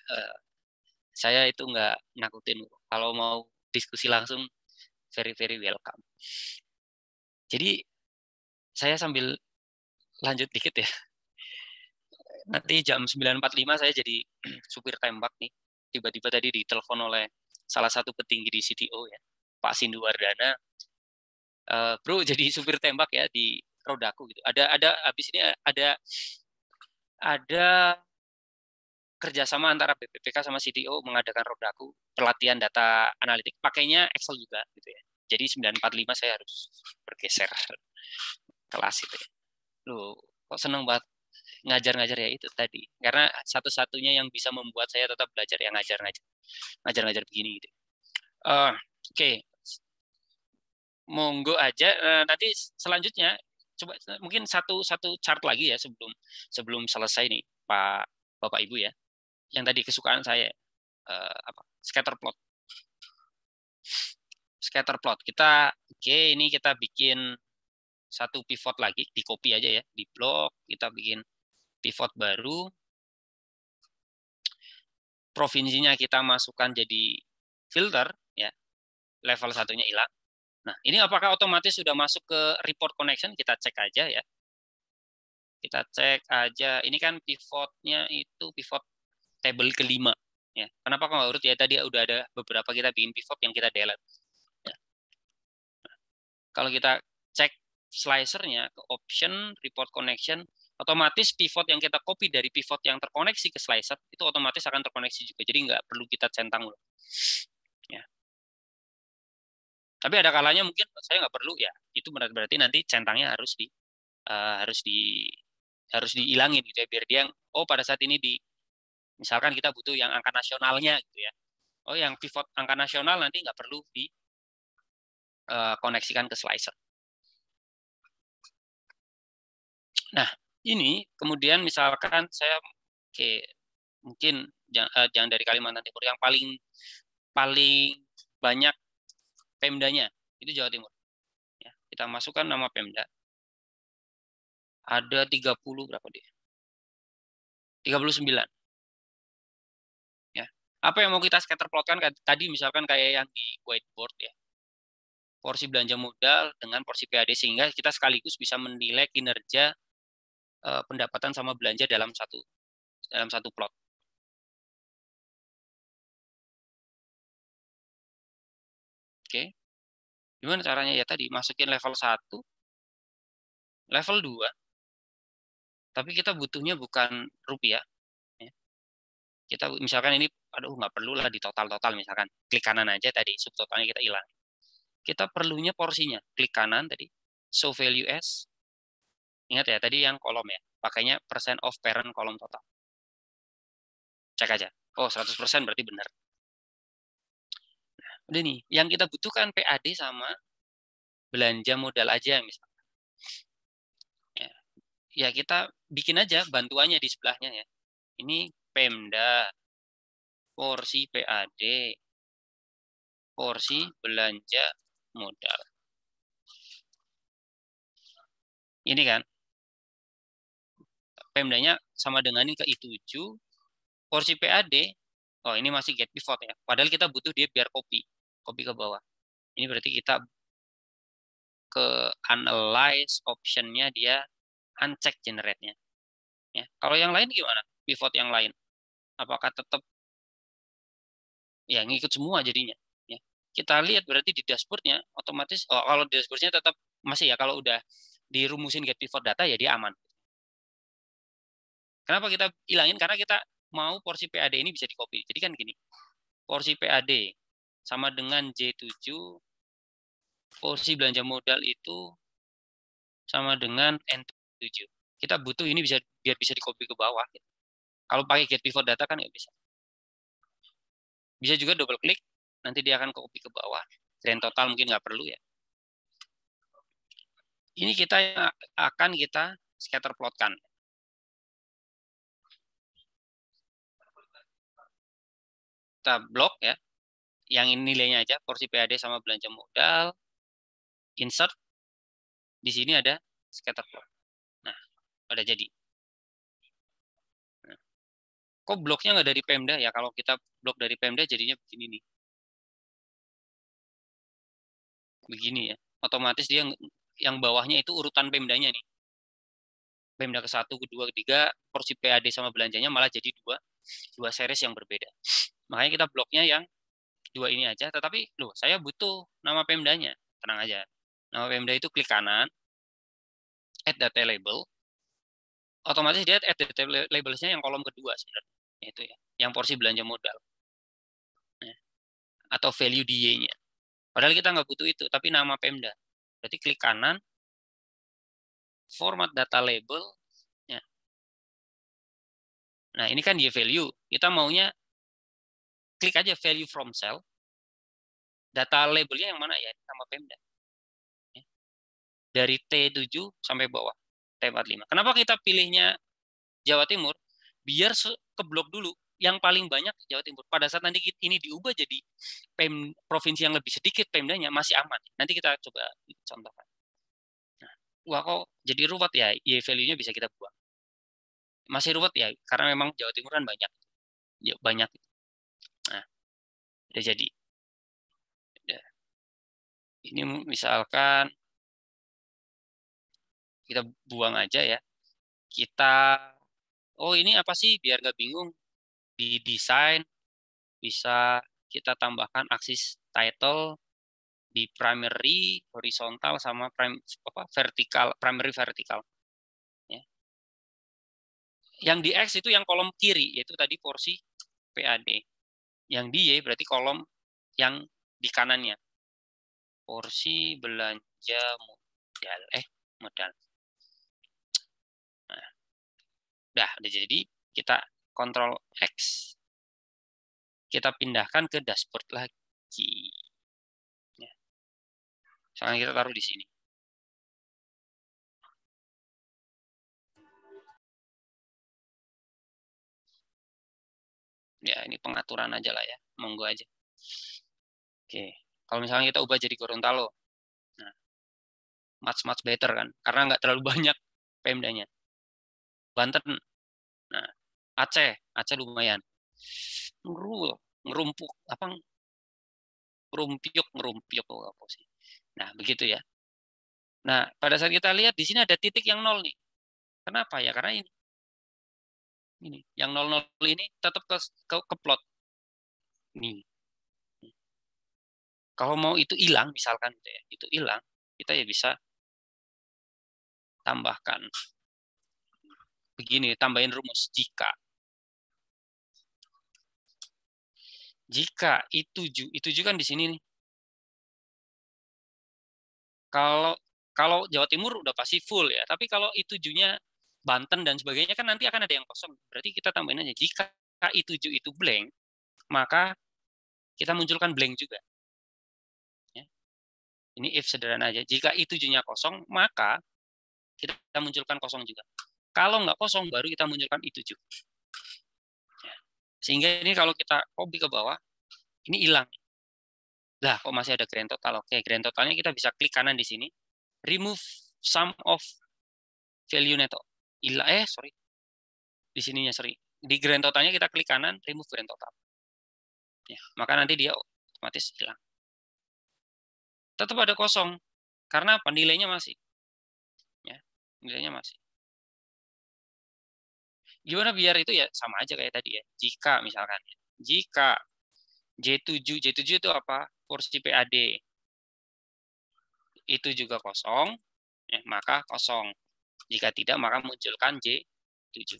Saya itu nggak nakutin. Kalau mau diskusi langsung, very very welcome. Jadi saya sambil lanjut dikit ya. Nanti jam 9.45 saya jadi supir tembak nih. Tiba-tiba tadi ditelepon oleh salah satu petinggi di CTO ya, Pak Sindu Wardana. Bro, jadi supir tembak ya di Rodaku gitu. Ada habis ini ada kerjasama antara BPPK sama CTO mengadakan Rodaku pelatihan data analitik. Pakainya Excel juga gitu ya. Jadi 9.45 saya harus bergeser kelas itu ya. Loh, kok seneng banget ngajar-ngajar ya itu tadi. Karena satu-satunya yang bisa membuat saya tetap belajar ya ngajar-ngajar begini gitu. Oke. Monggo aja. Nanti selanjutnya coba mungkin satu chart lagi ya sebelum selesai nih Pak Bapak Ibu ya. Yang tadi kesukaan saya scatter plot. Scatter plot. Ini kita bikin satu pivot lagi, di copy aja ya, di blok kita bikin pivot baru. Provinsinya kita masukkan jadi filter, ya, level satunya hilang. Nah, ini apakah otomatis sudah masuk ke report connection? Kita cek aja ya. Kita cek aja. Ini kan pivotnya itu pivot table kelima. Ya. Kenapa kok nggak urut? Ya tadi udah ada beberapa kita bikin pivot yang kita delete. Ya. Kalau kita cek slicernya ke option, report connection, otomatis pivot yang kita copy dari pivot yang terkoneksi ke slicer, itu otomatis akan terkoneksi juga. Jadi nggak perlu kita centang ulang. Ya. Tapi ada kalanya mungkin saya nggak perlu ya. Itu berarti nanti centangnya harus dihilangin gitu ya, biar dia pada saat ini misalkan kita butuh yang angka nasionalnya gitu ya. Yang pivot angka nasional nanti nggak perlu dikoneksikan ke slicer. Nah, ini kemudian misalkan saya mungkin jangan dari Kalimantan Timur, yang paling banyak Pemdanya itu Jawa Timur. Ya, kita masukkan nama Pemda. Ada 30 berapa dia? 39. Ya. Apa yang mau kita scatter plotkan tadi misalkan kayak yang di whiteboard ya. Porsi belanja modal dengan porsi PAD, sehingga kita sekaligus bisa menilai kinerja pendapatan sama belanja dalam satu plot. Oke. Gimana caranya? Ya tadi masukin level 1, level 2. Tapi kita butuhnya bukan rupiah. Ya. Kita misalkan ini, nggak perlu lah di total misalkan. Klik kanan aja tadi, subtotalnya kita hilang. Kita perlunya porsinya. Klik kanan tadi, show value as. Ingat ya, tadi yang kolom ya. Pakainya percent of parent kolom total. Cek aja. 100% berarti benar. Udah nih, yang kita butuhkan PAD sama belanja modal aja misalnya. Ya kita bikin aja bantuannya di sebelahnya ya. Ini Pemda, porsi PAD, porsi belanja modal. Ini kan, Pemdanya sama dengan ini ke I7, porsi PAD, ini masih get pivot ya. Padahal kita butuh dia biar copy ke bawah. Ini berarti kita ke analyze optionnya dia uncheck generate-nya. Ya. Kalau yang lain gimana? Pivot yang lain, apakah tetap ya ngikut semua jadinya? Ya. Kita lihat berarti di dashboardnya otomatis. Kalau di dashboardnya tetap masih ya, kalau udah dirumusin get pivot data ya dia aman. Kenapa kita hilangin? Karena kita mau porsi PAD ini bisa di copy. Jadi kan gini, porsi PAD sama dengan J7, porsi belanja modal itu sama dengan N7. Kita butuh ini biar bisa di copy ke bawah. Kalau pakai get pivot data kan nggak bisa. Bisa juga double klik, nanti dia akan copy ke bawah. Grand total mungkin nggak perlu ya. Ini kita akan scatter plotkan. Kita blok ya, yang ini nilainya aja, porsi PAD sama belanja modal, insert, di sini ada scatter plot. Nah, udah jadi. Nah, kok bloknya nggak dari Pemda ya? Kalau kita blok dari Pemda jadinya begini nih. Begini ya, otomatis dia yang bawahnya itu urutan Pemdanya nih. Pemda ke 1, ke 2, ke 3, porsi PAD sama belanjanya malah jadi dua series yang berbeda. Makanya kita bloknya yang 2 ini aja, tetapi saya butuh nama Pemdanya. Tenang aja. Nama Pemda itu klik kanan, add data label. Otomatis dia add data labelsnya yang kolom kedua sebenarnya. Itu ya, yang porsi belanja modal. Atau value DY-nya. Padahal kita nggak butuh itu, tapi nama Pemda. Berarti klik kanan, format data label. Ya. Nah, ini kan dia value. Kita maunya klik aja value from cell. Data labelnya yang mana ya? Nama Pemda. Ya. Dari T7 sampai bawah. T45. Kenapa kita pilihnya Jawa Timur? Biar keblok dulu. Yang paling banyak Jawa Timur. Pada saat nanti ini diubah jadi provinsi yang lebih sedikit Pemdanya, masih aman. Nanti kita coba contohkan. Nah, wah kok jadi ruwet ya, Y value-nya bisa kita buang. Masih ruwet ya, karena memang Jawa Timur kan banyak. Ya, banyak. Nah, udah jadi. Ini misalkan kita buang aja ya. Oh ini apa sih? Biar nggak bingung. Di desain bisa kita tambahkan aksis title di primary horizontal sama vertikal, primary vertikal. Ya. Yang di X itu yang kolom kiri, yaitu tadi porsi PAD. Yang di Y berarti kolom yang di kanannya. Porsi belanja modal. Modal. Nah, udah jadi kita kontrol X. Kita pindahkan ke dashboard lagi. Ya. Sekarang kita taruh di sini. Ya, ini pengaturan aja lah ya. Monggo aja. Oke. Kalau misalnya kita ubah jadi Gorontalo. Nah, much better kan. Karena nggak terlalu banyak Pemdanya. Banten. Nah, Aceh lumayan. Ngerumpuk apa ngerumpiuk apa sih. Nah, begitu ya. Nah, pada saat kita lihat di sini ada titik yang 0 nih. Kenapa ya? Karena ini yang 00 ini tetap ke plot. Nih. Kalau mau itu hilang misalkan gitu ya, itu hilang, kita ya bisa tambahkan begini, tambahin rumus jika I7 kan di sini nih. Kalau Jawa Timur udah pasti full ya, tapi kalau I7-nya Banten dan sebagainya kan nanti akan ada yang kosong. Berarti kita tambahin aja jika I7 itu blank, maka kita munculkan blank juga. Ya. Ini if sederhana aja. Jika I7-nya kosong, maka kita munculkan kosong juga. Kalau nggak kosong, baru kita munculkan I7. Ya. Sehingga ini kalau kita copy ke bawah, ini hilang. Lah, kok masih ada grand total? Oke, grand totalnya kita bisa klik kanan di sini. Remove sum of value neto. Sorry. Di sininya, sorry. Di grand totalnya kita klik kanan, remove grand total. Ya, maka nanti dia otomatis hilang. Tetap ada kosong. Karena apa? Nilainya masih. Ya, nilainya masih. Gimana biar itu ya sama aja kayak tadi ya. Jika misalkan, jika J7 itu apa? Porsi PAD. Itu juga kosong, maka kosong. Jika tidak, maka munculkan J7.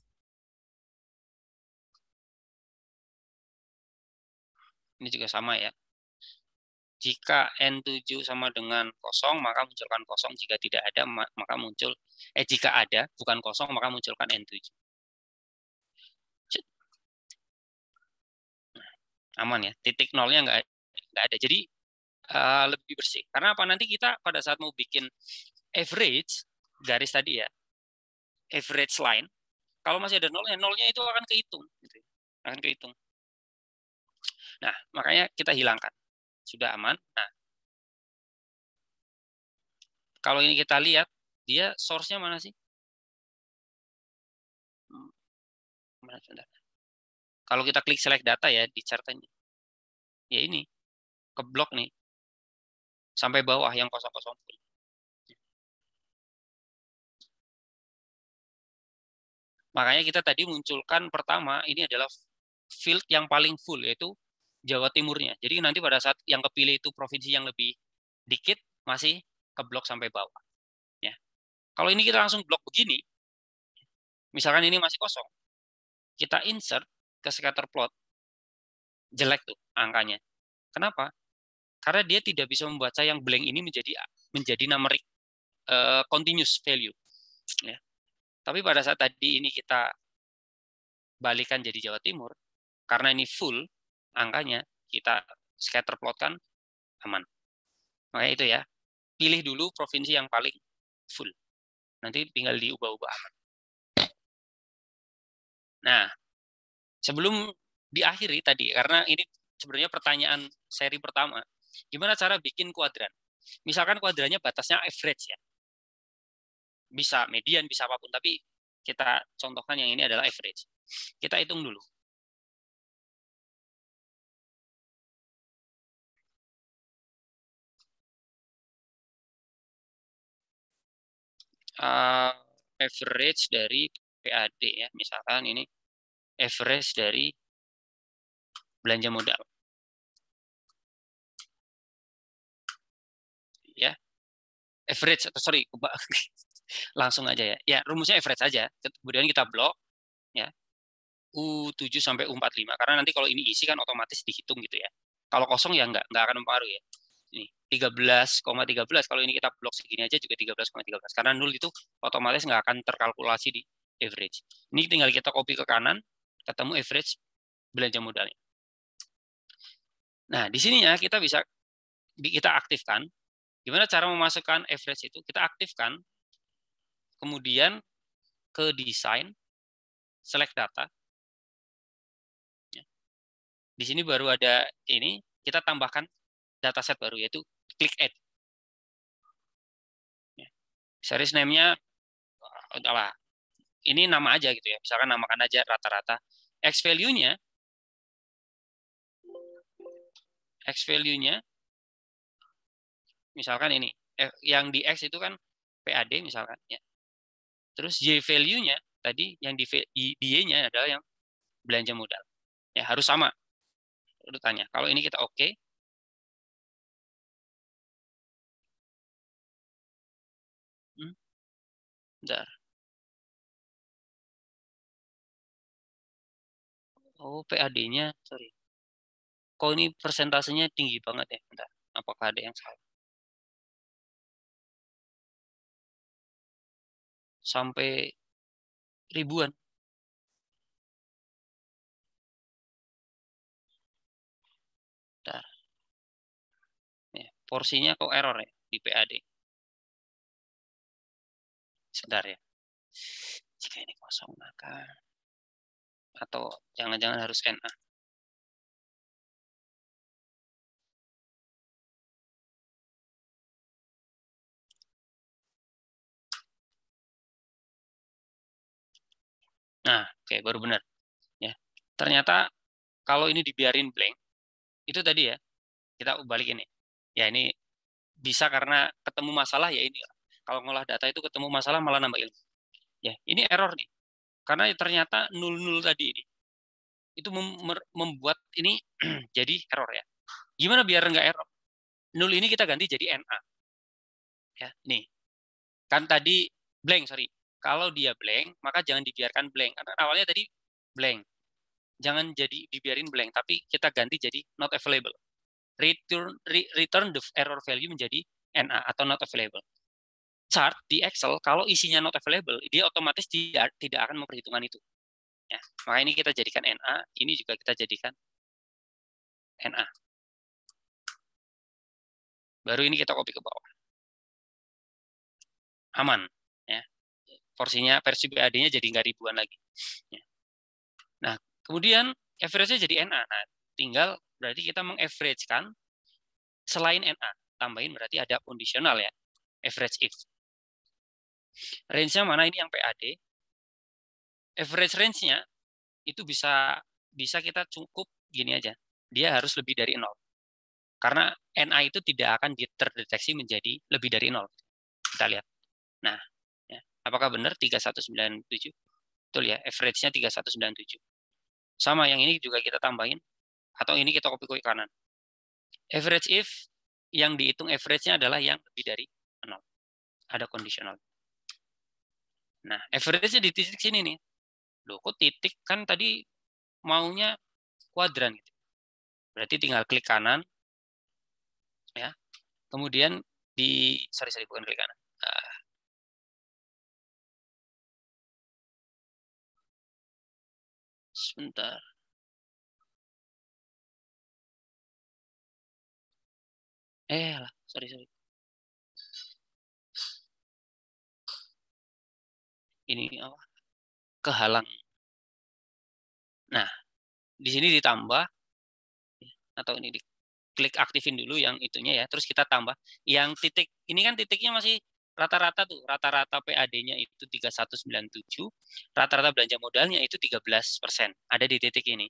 Ini juga sama ya. Jika N7 sama dengan kosong, maka munculkan kosong. Jika tidak ada, maka jika ada, bukan kosong, maka munculkan N7. Aman ya, titik nolnya nggak ada. Jadi lebih bersih. Karena apa? Nanti kita pada saat mau bikin average, garis tadi ya, average line, kalau masih ada nolnya itu akan kehitung. Gitu. Akan kehitung. Nah, makanya kita hilangkan. Sudah aman. Nah, kalau ini kita lihat, dia source-nya mana sih? Kalau kita klik select data ya di chart ini, ya ini ke blok nih sampai bawah yang kosong-kosong. Makanya kita tadi munculkan pertama ini adalah field yang paling full yaitu Jawa Timurnya. Jadi nanti pada saat yang kepilih itu provinsi yang lebih dikit masih ke blok sampai bawah. Ya. Kalau ini kita langsung blok begini, misalkan ini masih kosong, kita insert ke scatter plot, jelek tuh angkanya. Kenapa? Karena dia tidak bisa membaca yang blank ini menjadi numeric continuous value. Ya. Tapi pada saat tadi ini kita balikan jadi Jawa Timur, karena ini full angkanya, kita scatter plotkan aman. Makanya itu ya, pilih dulu provinsi yang paling full. Nanti tinggal diubah-ubah aman. Nah, sebelum diakhiri tadi, karena ini sebenarnya pertanyaan seri pertama, gimana cara bikin kuadran? Misalkan kuadrannya batasnya average ya. Bisa median, bisa apapun, tapi kita contohkan yang ini adalah average. Kita hitung dulu. average dari PAD ya, misalkan ini average dari belanja modal ya, average atau sorry langsung aja ya, ya rumusnya average aja, kemudian kita blok ya U7 sampai U45 karena nanti kalau ini isi kan otomatis dihitung gitu ya, kalau kosong ya nggak akan mempengaruhi ya. Ini 13,13 kalau ini kita blok segini aja juga 13,13 karena 0 itu otomatis nggak akan terkalkulasi di average. Ini tinggal kita copy ke kanan ketemu average belanja modalnya. Nah di sini ya kita bisa kita aktifkan. Gimana cara memasukkan average itu? Kita aktifkan, kemudian ke design, select data. Di sini baru ada ini, kita tambahkan dataset baru, yaitu klik add. Series name-nya, udahlah, ini nama aja gitu ya, misalkan namakan aja rata-rata. X value-nya, misalkan ini, yang di X itu kan PAD misalkan, ya. Terus Y value-nya, tadi yang di Y-nya adalah yang belanja modal. Ya, harus sama urutannya. Kalau ini kita oke. Bentar. Oh, PAD-nya, sorry. Kok ini persentasenya tinggi banget ya? Bentar. Apakah ada yang salah? Sampai ribuan. Bentar. Ya, porsinya kok error ya di PAD. Sebentar ya. Jika ini kosong, maka atau jangan-jangan harus NA. Nah, oke, baru benar. Ya. Ternyata kalau ini dibiarin blank, itu tadi ya, kita balik ini. Ya, ini bisa karena ketemu masalah ya ini. Kalau ngolah data itu ketemu masalah malah nambah ilmu. Ya, ini error nih. Karena ternyata 00 tadi ini itu membuat ini jadi error ya. Gimana biar nggak error? 0 ini kita ganti jadi NA. Ya, nih. Kan tadi blank, sorry. Kalau dia blank, maka jangan dibiarkan blank. Karena awalnya tadi blank. Jangan jadi dibiarin blank, tapi kita ganti jadi not available. Return the error value menjadi NA atau not available. Chart di Excel, kalau isinya not available, dia otomatis tidak akan memperhitungkan itu. Ya, maka ini kita jadikan NA, ini juga kita jadikan NA. Baru ini kita copy ke bawah. Aman. Ya. Porsinya versi BAD-nya jadi nggak ribuan lagi. Ya. Nah, kemudian average-nya jadi NA. Nah, tinggal berarti kita meng-average-kan selain NA. Tambahin berarti ada kondisional ya. Average if. Range-nya mana ini yang PAD? Average range-nya itu bisa kita cukup gini aja. Dia harus lebih dari 0. Karena NA itu tidak akan terdeteksi menjadi lebih dari 0. Kita lihat. Nah, ya. Apakah benar 3197? Betul ya, average-nya 3197. Sama yang ini juga kita tambahin, atau ini kita copy ke kanan. Average if, yang dihitung average-nya adalah yang lebih dari 0. Ada conditional. Nah, average-nya di titik sini nih. Loh, kok titik? Kan tadi maunya kuadran. Gitu. Berarti tinggal klik kanan. Ya. Kemudian sorry, bukan klik kanan. Sebentar. Lah, sorry. Ini apa? Kehalang. Nah, di sini ditambah, atau ini klik aktifin dulu yang itunya ya, terus kita tambah yang titik, ini kan titiknya masih rata-rata tuh, rata-rata PAD-nya itu 3197, rata-rata belanja modalnya itu 13%, ada di titik ini.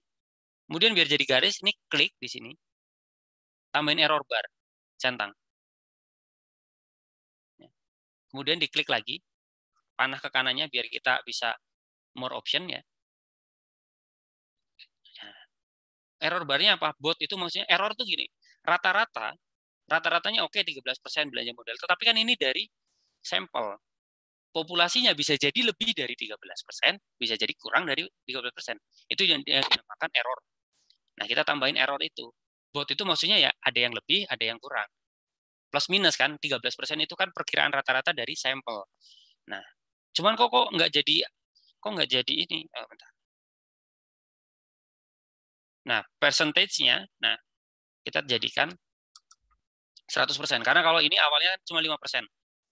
Kemudian biar jadi garis, ini klik di sini, tambahin error bar, centang. Kemudian diklik lagi, panah ke kanannya biar kita bisa more option ya. Error barnya apa? Bot itu maksudnya error tuh gini. Rata-ratanya oke 13% belanja modal. Tetapi kan ini dari sampel. Populasinya bisa jadi lebih dari 13%, bisa jadi kurang dari 13%. Itu yang dinamakan error. Nah, kita tambahin error itu. Bot itu maksudnya ya ada yang lebih, ada yang kurang. Plus minus kan, 13% itu kan perkiraan rata-rata dari sampel. Nah, cuman kok nggak jadi ini. Oh, bentar. Nah, percentage-nya, nah kita jadikan 100%. Karena kalau ini awalnya cuma 5%.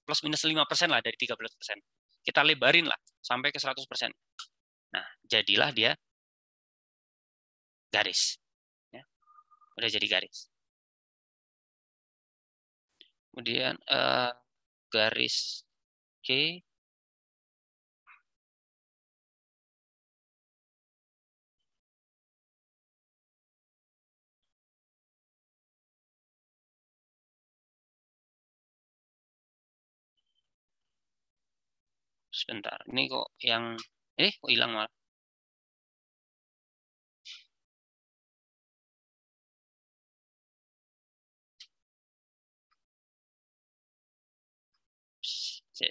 Plus minus 5% lah dari 13%. Kita lebarin lah sampai ke 100%. Nah, jadilah dia garis. Ya, udah jadi garis. Kemudian garis Oke. Sebentar, ini kok yang kok hilang malah. Saya.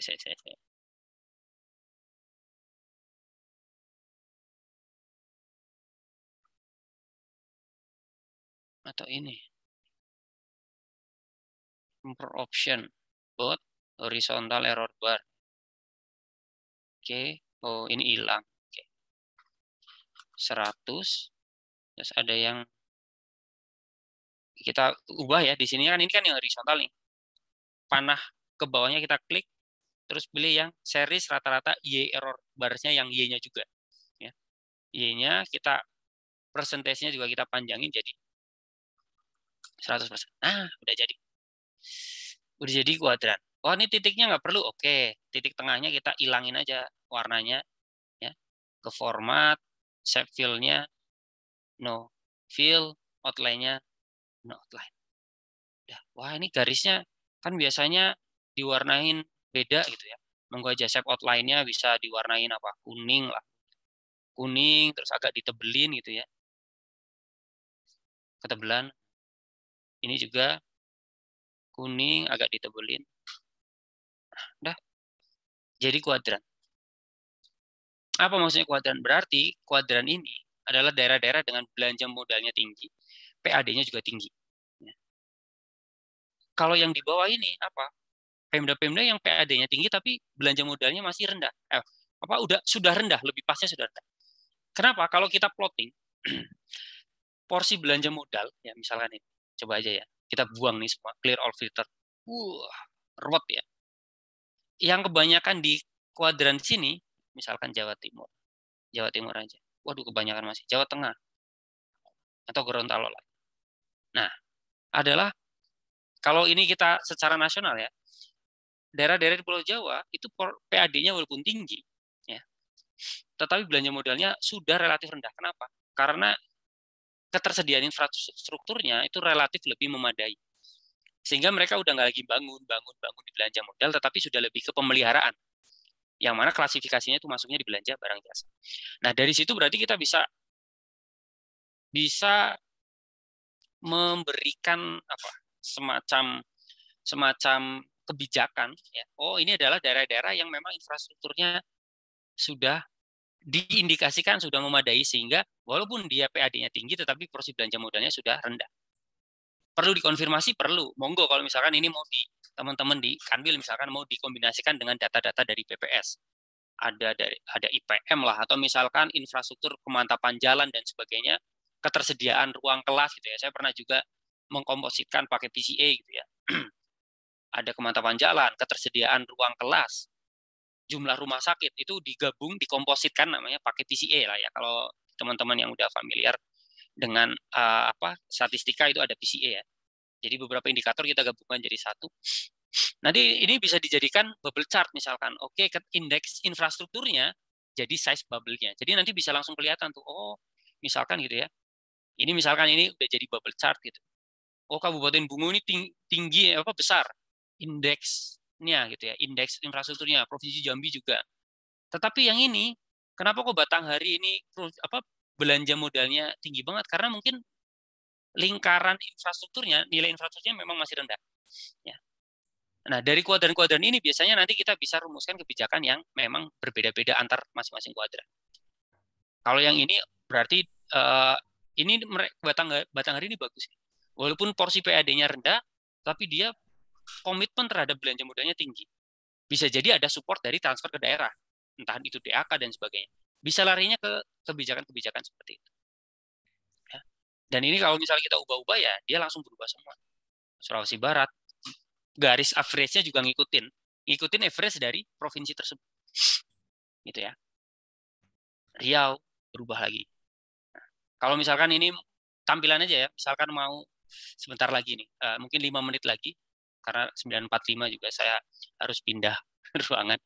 Atau ini per option bot horizontal error bar. Oke, oh ini hilang. Oke. 100. Terus ada yang kita ubah ya di sini kan, ini kan yang horizontal nih. Panah ke bawahnya kita klik, terus pilih yang series rata-rata Y error barsnya yang Y-nya juga. Ya. Y-nya kita persentasenya juga kita panjangin jadi 100%. Nah, udah jadi. Udah jadi kuadran. Oh, ini titiknya nggak perlu. Oke, titik tengahnya kita hilangin aja warnanya. Ya. Ke format, shape fill-nya, no fill, outline-nya, no outline. Udah. Wah, ini garisnya kan biasanya diwarnain beda gitu ya. Monggo aja shape outline-nya bisa diwarnain apa? Kuning lah. Kuning, terus agak ditebelin gitu ya. Ketebelan. Ini juga kuning, agak ditebelin. Nah, udah. Jadi kuadran. Apa maksudnya kuadran? Berarti kuadran ini adalah daerah-daerah dengan belanja modalnya tinggi, PAD-nya juga tinggi. Ya. Kalau yang di bawah ini apa? Pemda-pemda yang PAD-nya tinggi tapi belanja modalnya masih rendah. Sudah rendah, lebih pasnya sudah rendah. Kenapa? Kalau kita plotting porsi belanja modal, ya misalkan ini, coba aja ya, kita buang nih semua, clear all filter. Ruwet ya. Yang kebanyakan di kuadran sini, misalkan Jawa Timur aja. Waduh, kebanyakan masih Jawa Tengah atau Gorontalo lah. Nah, adalah kalau ini kita secara nasional ya, daerah-daerah di Pulau Jawa itu PAD-nya walaupun tinggi, ya, tetapi belanja modalnya sudah relatif rendah. Kenapa? Karena ketersediaan infrastrukturnya itu relatif lebih memadai. Sehingga mereka udah nggak lagi bangun di belanja modal, tetapi sudah lebih ke pemeliharaan. Yang mana klasifikasinya itu masuknya di belanja barang jasa. Nah, dari situ berarti kita bisa memberikan apa semacam kebijakan ya. Oh, ini adalah daerah-daerah yang memang infrastrukturnya sudah diindikasikan sudah memadai sehingga walaupun dia PAD-nya tinggi tetapi porsi belanja modalnya sudah rendah. Perlu dikonfirmasi, perlu. Monggo kalau misalkan ini mau teman-teman di Kanwil misalkan mau dikombinasikan dengan data-data dari BPS. Ada IPM lah atau misalkan infrastruktur pemantapan jalan dan sebagainya, ketersediaan ruang kelas gitu ya. Saya pernah juga mengkompositkan pakai PCA gitu ya. Ada pemantapan jalan, ketersediaan ruang kelas, jumlah rumah sakit itu digabung dikompositkan namanya pakai PCA lah ya. Kalau teman-teman yang udah familiar dengan statistika itu ada PCA ya. Jadi beberapa indikator kita gabungkan jadi satu. Nanti ini bisa dijadikan bubble chart misalkan. Oke, indeks infrastrukturnya jadi size bubble-nya. Jadi nanti bisa langsung kelihatan tuh. Oh, misalkan gitu ya. Ini misalkan ini udah jadi bubble chart gitu. Oh, Kabupaten Bungo ini tinggi besar. Indeks gitu ya, indeks infrastrukturnya, Provinsi Jambi juga. Tetapi yang ini, kenapa kok Batanghari ini belanja modalnya tinggi banget? Karena mungkin lingkaran infrastrukturnya, nilai infrastrukturnya memang masih rendah. Ya. Nah, dari kuadran-kuadran ini biasanya nanti kita bisa rumuskan kebijakan yang memang berbeda-beda antar masing-masing kuadran. Kalau yang ini berarti ini Batanghari ini bagus. Walaupun porsi PAD-nya rendah, tapi dia komitmen terhadap belanja modalnya tinggi. Bisa jadi ada support dari transfer ke daerah, entah itu DAK dan sebagainya. Bisa larinya ke kebijakan-kebijakan seperti itu. Ya. Dan ini kalau misalnya kita ubah-ubah ya, dia langsung berubah semua. Sulawesi Barat, garis average-nya juga ngikutin average dari provinsi tersebut. Gitu ya. Riau berubah lagi. Nah, kalau misalkan ini tampilan aja ya, misalkan mau sebentar lagi nih, mungkin 5 menit lagi, karena 9.45 juga saya harus pindah ruangan.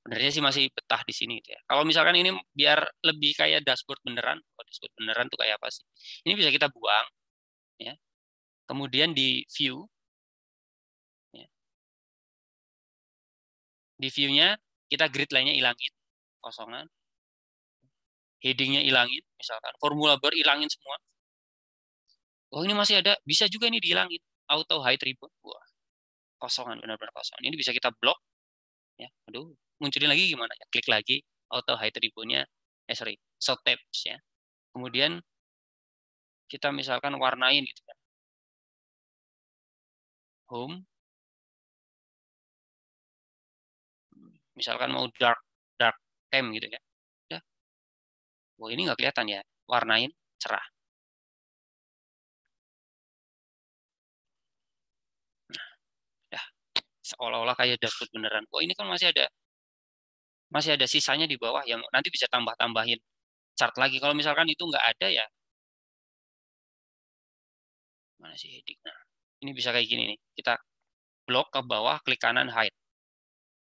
Sebenarnya sih masih betah di sini gitu ya. Kalau misalkan ini biar lebih kayak dashboard beneran, dashboard beneran tuh kayak apa sih? Ini bisa kita buang, ya. Kemudian di view, ya. Di view-nya kita grid line-nya ilangin, kosongan. Heading-nya ilangin, misalkan. Formula bar ilangin semua. Oh ini masih ada, bisa juga ini dihilangin. Auto hide ribbon, wah kosongan, benar-benar kosongan. Ini bisa kita blok, ya. Aduh, munculin lagi gimana? Ya, klik lagi, auto hide ribbon-nya, sorry, show tabs ya. Kemudian kita misalkan warnain gitu kan. Home. Misalkan mau dark theme gitu ya. Ya. Wah, ini nggak kelihatan ya. Warnain cerah. Nah, ya. Seolah-olah kayak dashboard beneran. Oh, ini kan masih ada sisanya di bawah yang nanti bisa tambah-tambahin chart lagi. Kalau misalkan itu nggak ada ya, mana sih heading? Nah, ini bisa kayak gini nih. Kita blok ke bawah, klik kanan hide.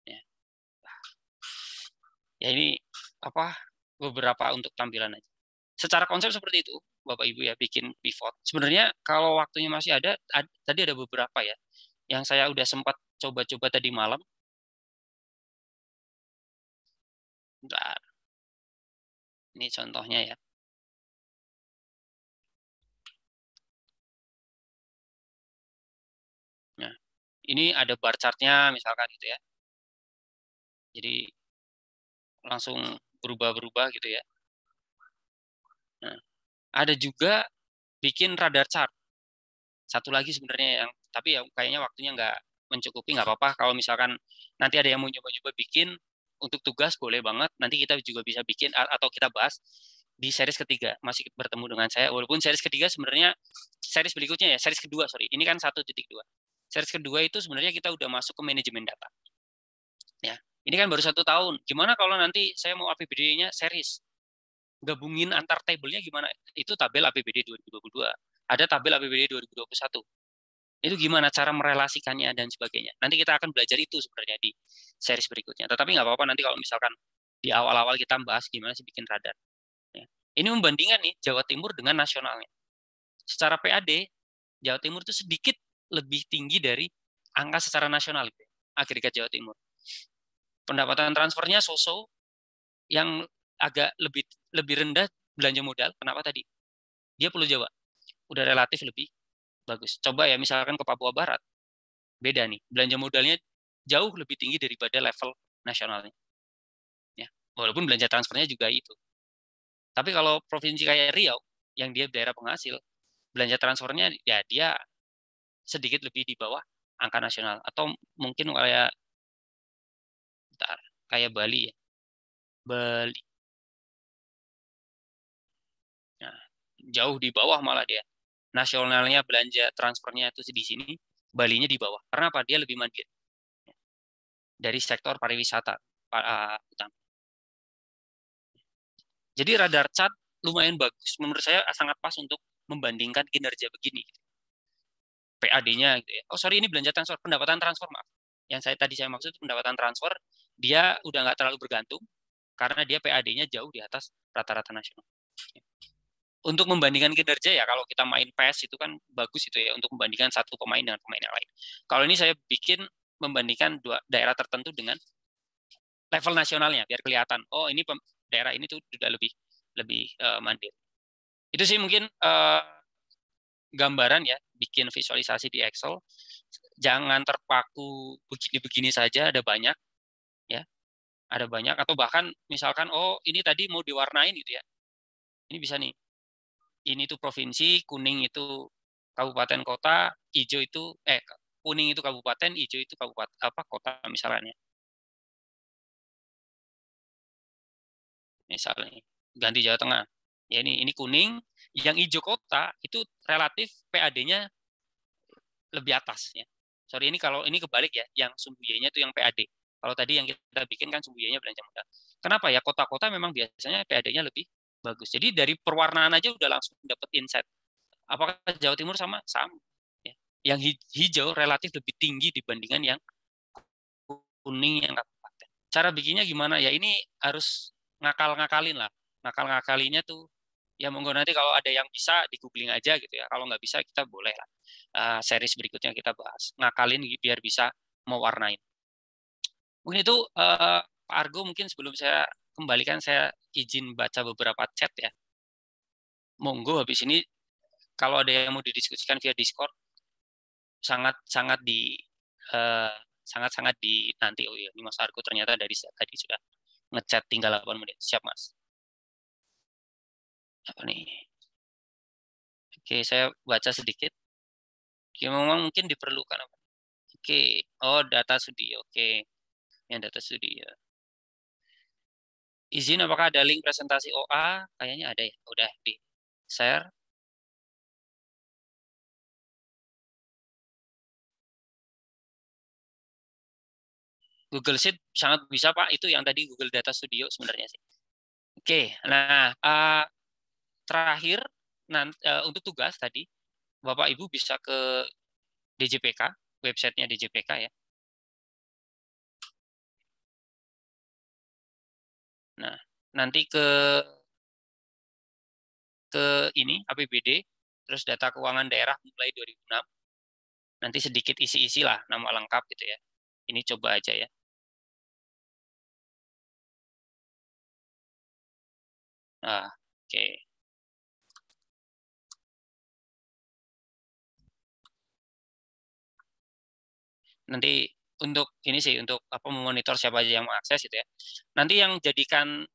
Ya, ya ini beberapa untuk tampilan aja. Secara konsep seperti itu, Bapak Ibu ya, bikin pivot. Sebenarnya kalau waktunya masih tadi ada beberapa ya, yang saya udah sempat coba-coba tadi malam. Bentar. Ini contohnya ya. Nah, ini ada bar chartnya misalkan gitu ya. Jadi langsung berubah-berubah gitu ya. Nah, ada juga bikin radar chart. Satu lagi sebenarnya yang, tapi ya kayaknya waktunya nggak mencukupi, nggak apa-apa. Kalau misalkan nanti ada yang mau nyoba-nyoba bikin, untuk tugas boleh banget. Nanti kita juga bisa bikin atau kita bahas di series ketiga. Masih bertemu dengan saya, walaupun series ketiga sebenarnya series berikutnya ya, series kedua, sorry. Ini kan 1.2. Series kedua itu sebenarnya kita udah masuk ke manajemen data. Ya, ini kan baru 1 tahun. Gimana kalau nanti saya mau APBD-nya series? Gabungin antar tabelnya gimana? Itu tabel APBD 2022. Ada tabel APBD 2021. Itu gimana cara merelasikannya dan sebagainya. Nanti kita akan belajar itu sebenarnya di series berikutnya. Tetapi nggak apa-apa nanti kalau misalkan di awal-awal kita bahas gimana sih bikin radar. Ya. Ini membandingkan nih Jawa Timur dengan nasionalnya. Secara PAD, Jawa Timur itu sedikit lebih tinggi dari angka secara nasional, agregat Jawa Timur. Pendapatan transfernya so-so, yang agak lebih rendah belanja modal. Kenapa tadi? Dia Pulau Jawa. Udah relatif lebih bagus. Coba ya misalkan ke Papua Barat. Beda nih. Belanja modalnya jauh lebih tinggi daripada level nasionalnya. Ya. Walaupun belanja transfernya juga itu. Tapi kalau provinsi kayak Riau, yang dia daerah penghasil, belanja transfernya ya dia sedikit lebih di bawah angka nasional. Atau mungkin kayak Bali ya. Bali. Nah, jauh di bawah malah dia. Nasionalnya belanja transfernya itu di sini, Balinya di bawah. Karena apa? Dia lebih mandiri dari sektor pariwisata utama. Jadi radar chart lumayan bagus. Menurut saya sangat pas untuk membandingkan kinerja begini. PAD-nya gitu ya. Oh sorry, ini belanja transfer, pendapatan transfer maaf. Yang saya maksud pendapatan transfer, dia udah nggak terlalu bergantung karena dia PAD-nya jauh di atas rata-rata nasional. Untuk membandingkan kinerja ya kalau kita main PES itu kan bagus itu ya untuk membandingkan satu pemain dengan pemain yang lain. Kalau ini saya bikin membandingkan dua daerah tertentu dengan level nasionalnya biar kelihatan. Oh, ini daerah ini tuh sudah lebih mandiri. Itu sih mungkin gambaran ya, bikin visualisasi di Excel. Jangan terpaku begini-begini saja, ada banyak ya. Ada banyak, atau bahkan misalkan oh ini tadi mau diwarnain gitu ya. Ini bisa nih. Ini tuh provinsi, kuning itu kabupaten kota, hijau itu kuning itu kabupaten, hijau itu kabupaten apa kota misalnya. Misalnya ganti Jawa Tengah. Ya ini kuning, yang hijau kota itu relatif PAD-nya lebih atas ya. Sorry ini kalau ini kebalik ya, yang sumbu Y-nya itu yang PAD. Kalau tadi yang kita bikin kan sumbu Y-nya belanja modal. Kenapa ya? Kota-kota memang biasanya PAD-nya lebih bagus. Jadi dari perwarnaan aja udah langsung dapat insight. Apakah Jawa Timur sama? Sama. Ya. Yang hijau relatif lebih tinggi dibandingkan yang kuning yang kabupaten. Cara bikinnya gimana? Ya ini harus ngakal-ngakalin lah. Ngakal-ngakalinya tuh ya monggo nanti kalau ada yang bisa di googling aja gitu ya. Kalau nggak bisa kita boleh lah. Series berikutnya kita bahas. Ngakalin biar bisa mewarnain. Mungkin itu Pak Argo, mungkin sebelum saya kembalikan saya izin baca beberapa chat ya. Monggo habis ini kalau ada yang mau didiskusikan via Discord sangat-sangat di nanti. Oh iya, ini Mas Argo ternyata dari tadi sudah ngechat tinggal 8 menit. Siap Mas. Apa nih? Oke, saya baca sedikit. Oke, memang mungkin diperlukan apa? Oke, oh data studi. Oke, yang data studi ya. Izin apakah ada link presentasi OA? Kayaknya ada ya. Udah di share. Google Sheet sangat bisa Pak. Itu yang tadi Google Data Studio sebenarnya sih. Oke, nah terakhir untuk tugas tadi Bapak Ibu bisa ke DJPK, websitenya DJPK ya. Nah, nanti ke ini APBD, terus data keuangan daerah mulai 2006. Nanti sedikit isi-isi lah nama lengkap gitu ya. Ini coba aja ya. Nah, oke. Nanti untuk ini sih untuk apa memonitor siapa aja yang mengakses gitu ya. Nanti yang jadikan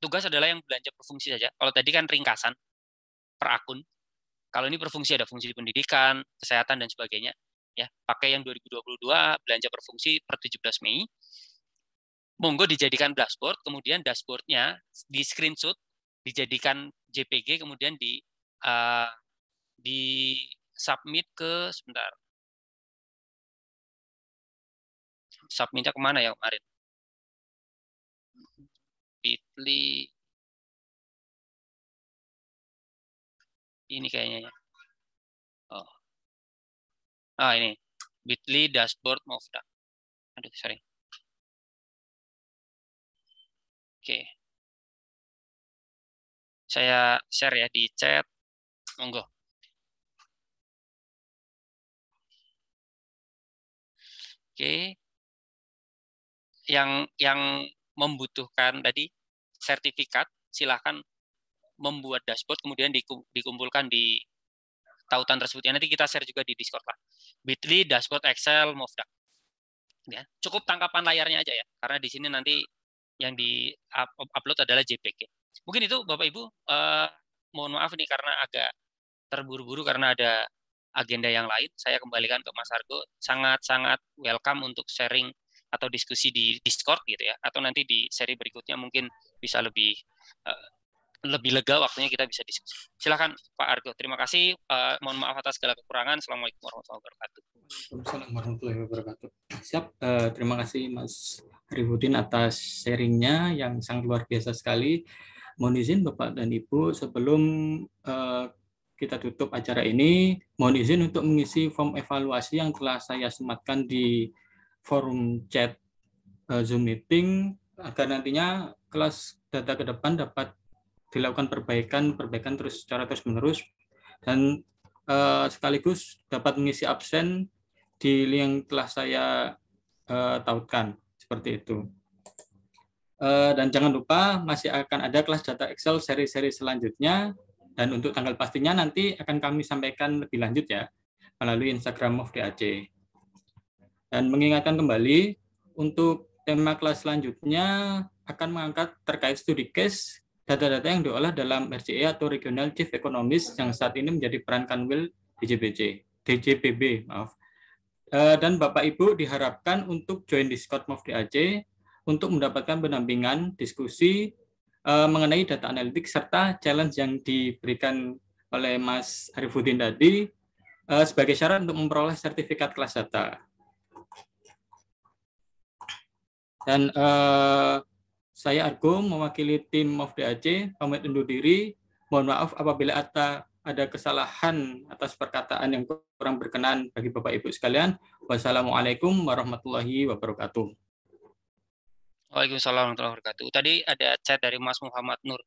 tugas adalah yang belanja per fungsi saja. Kalau tadi kan ringkasan per akun. Kalau ini per fungsi ada fungsi pendidikan, kesehatan dan sebagainya. Ya, pakai yang 2022 belanja per fungsi per 17 Mei. Monggo dijadikan dashboard, kemudian dashboardnya di screenshot, dijadikan JPG, kemudian di submit ke sebentar. Submitnya kemana ya kemarin? Bitly ini kayaknya ya. Oh. Ini Bitly dashboard Movda. Aduh, sorry. Oke. Saya share ya di chat. Monggo. Oke. Yang membutuhkan tadi sertifikat, silahkan membuat dashboard, kemudian dikumpulkan di tautan tersebut. Ya, nanti kita share juga di Discord lah. Bitly, dashboard Excel, Movda. Ya, cukup tangkapan layarnya aja ya, karena di sini nanti yang di upload adalah JPG. Mungkin itu Bapak Ibu, mohon maaf nih karena agak terburu-buru karena ada agenda yang lain. Saya kembalikan ke Mas Argo. Sangat-sangat welcome untuk sharing atau diskusi di Discord gitu ya, atau nanti di seri berikutnya mungkin bisa lebih lega waktunya kita bisa diskusi. Silakan Pak Argo. Terima kasih. Mohon maaf atas segala kekurangan. Assalamualaikum warahmatullahi wabarakatuh. Assalamualaikum warahmatullahi wabarakatuh. Siap. Terima kasih Mas Arifudin atas sharingnya yang sangat luar biasa sekali. Mohon izin Bapak dan Ibu sebelum kita tutup acara ini, mohon izin untuk mengisi form evaluasi yang telah saya sematkan di forum chat Zoom meeting agar nantinya kelas data ke depan dapat dilakukan perbaikan terus secara terus-menerus dan sekaligus dapat mengisi absen di link yang telah saya tautkan seperti itu. Dan jangan lupa masih akan ada kelas data Excel seri-seri selanjutnya, dan untuk tanggal pastinya nanti akan kami sampaikan lebih lanjut ya melalui Instagram of DAC. Dan mengingatkan kembali, untuk tema kelas selanjutnya akan mengangkat terkait studi case data-data yang diolah dalam RCE atau Regional Chief Economist yang saat ini menjadi peran Kanwil DJPB, maaf. Dan Bapak Ibu diharapkan untuk join Discord MOF DAC untuk mendapatkan pendampingan diskusi mengenai data analitik serta challenge yang diberikan oleh Mas Arifuddin tadi sebagai syarat untuk memperoleh sertifikat kelas data. Dan saya Argo mewakili tim MOF DAC pamit undur diri. Mohon maaf apabila ada kesalahan atas perkataan yang kurang berkenan bagi Bapak Ibu sekalian. Wassalamualaikum warahmatullahi wabarakatuh. Waalaikumsalam warahmatullahi wabarakatuh. Tadi ada chat dari Mas Muhammad Nur.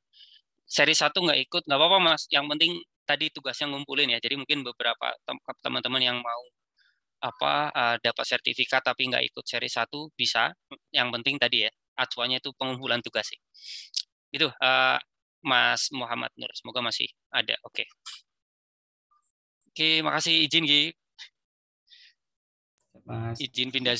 Seri 1 nggak ikut, nggak apa-apa Mas. Yang penting tadi tugasnya ngumpulin ya. Jadi mungkin beberapa teman-teman yang mau dapat sertifikat tapi nggak ikut seri 1 bisa. Yang penting tadi ya, acuannya itu pengumpulan tugas sih. Itu Mas Muhammad Nur. Semoga masih ada. Oke. Oke, makasih izin Gi. Mas. Izin pindah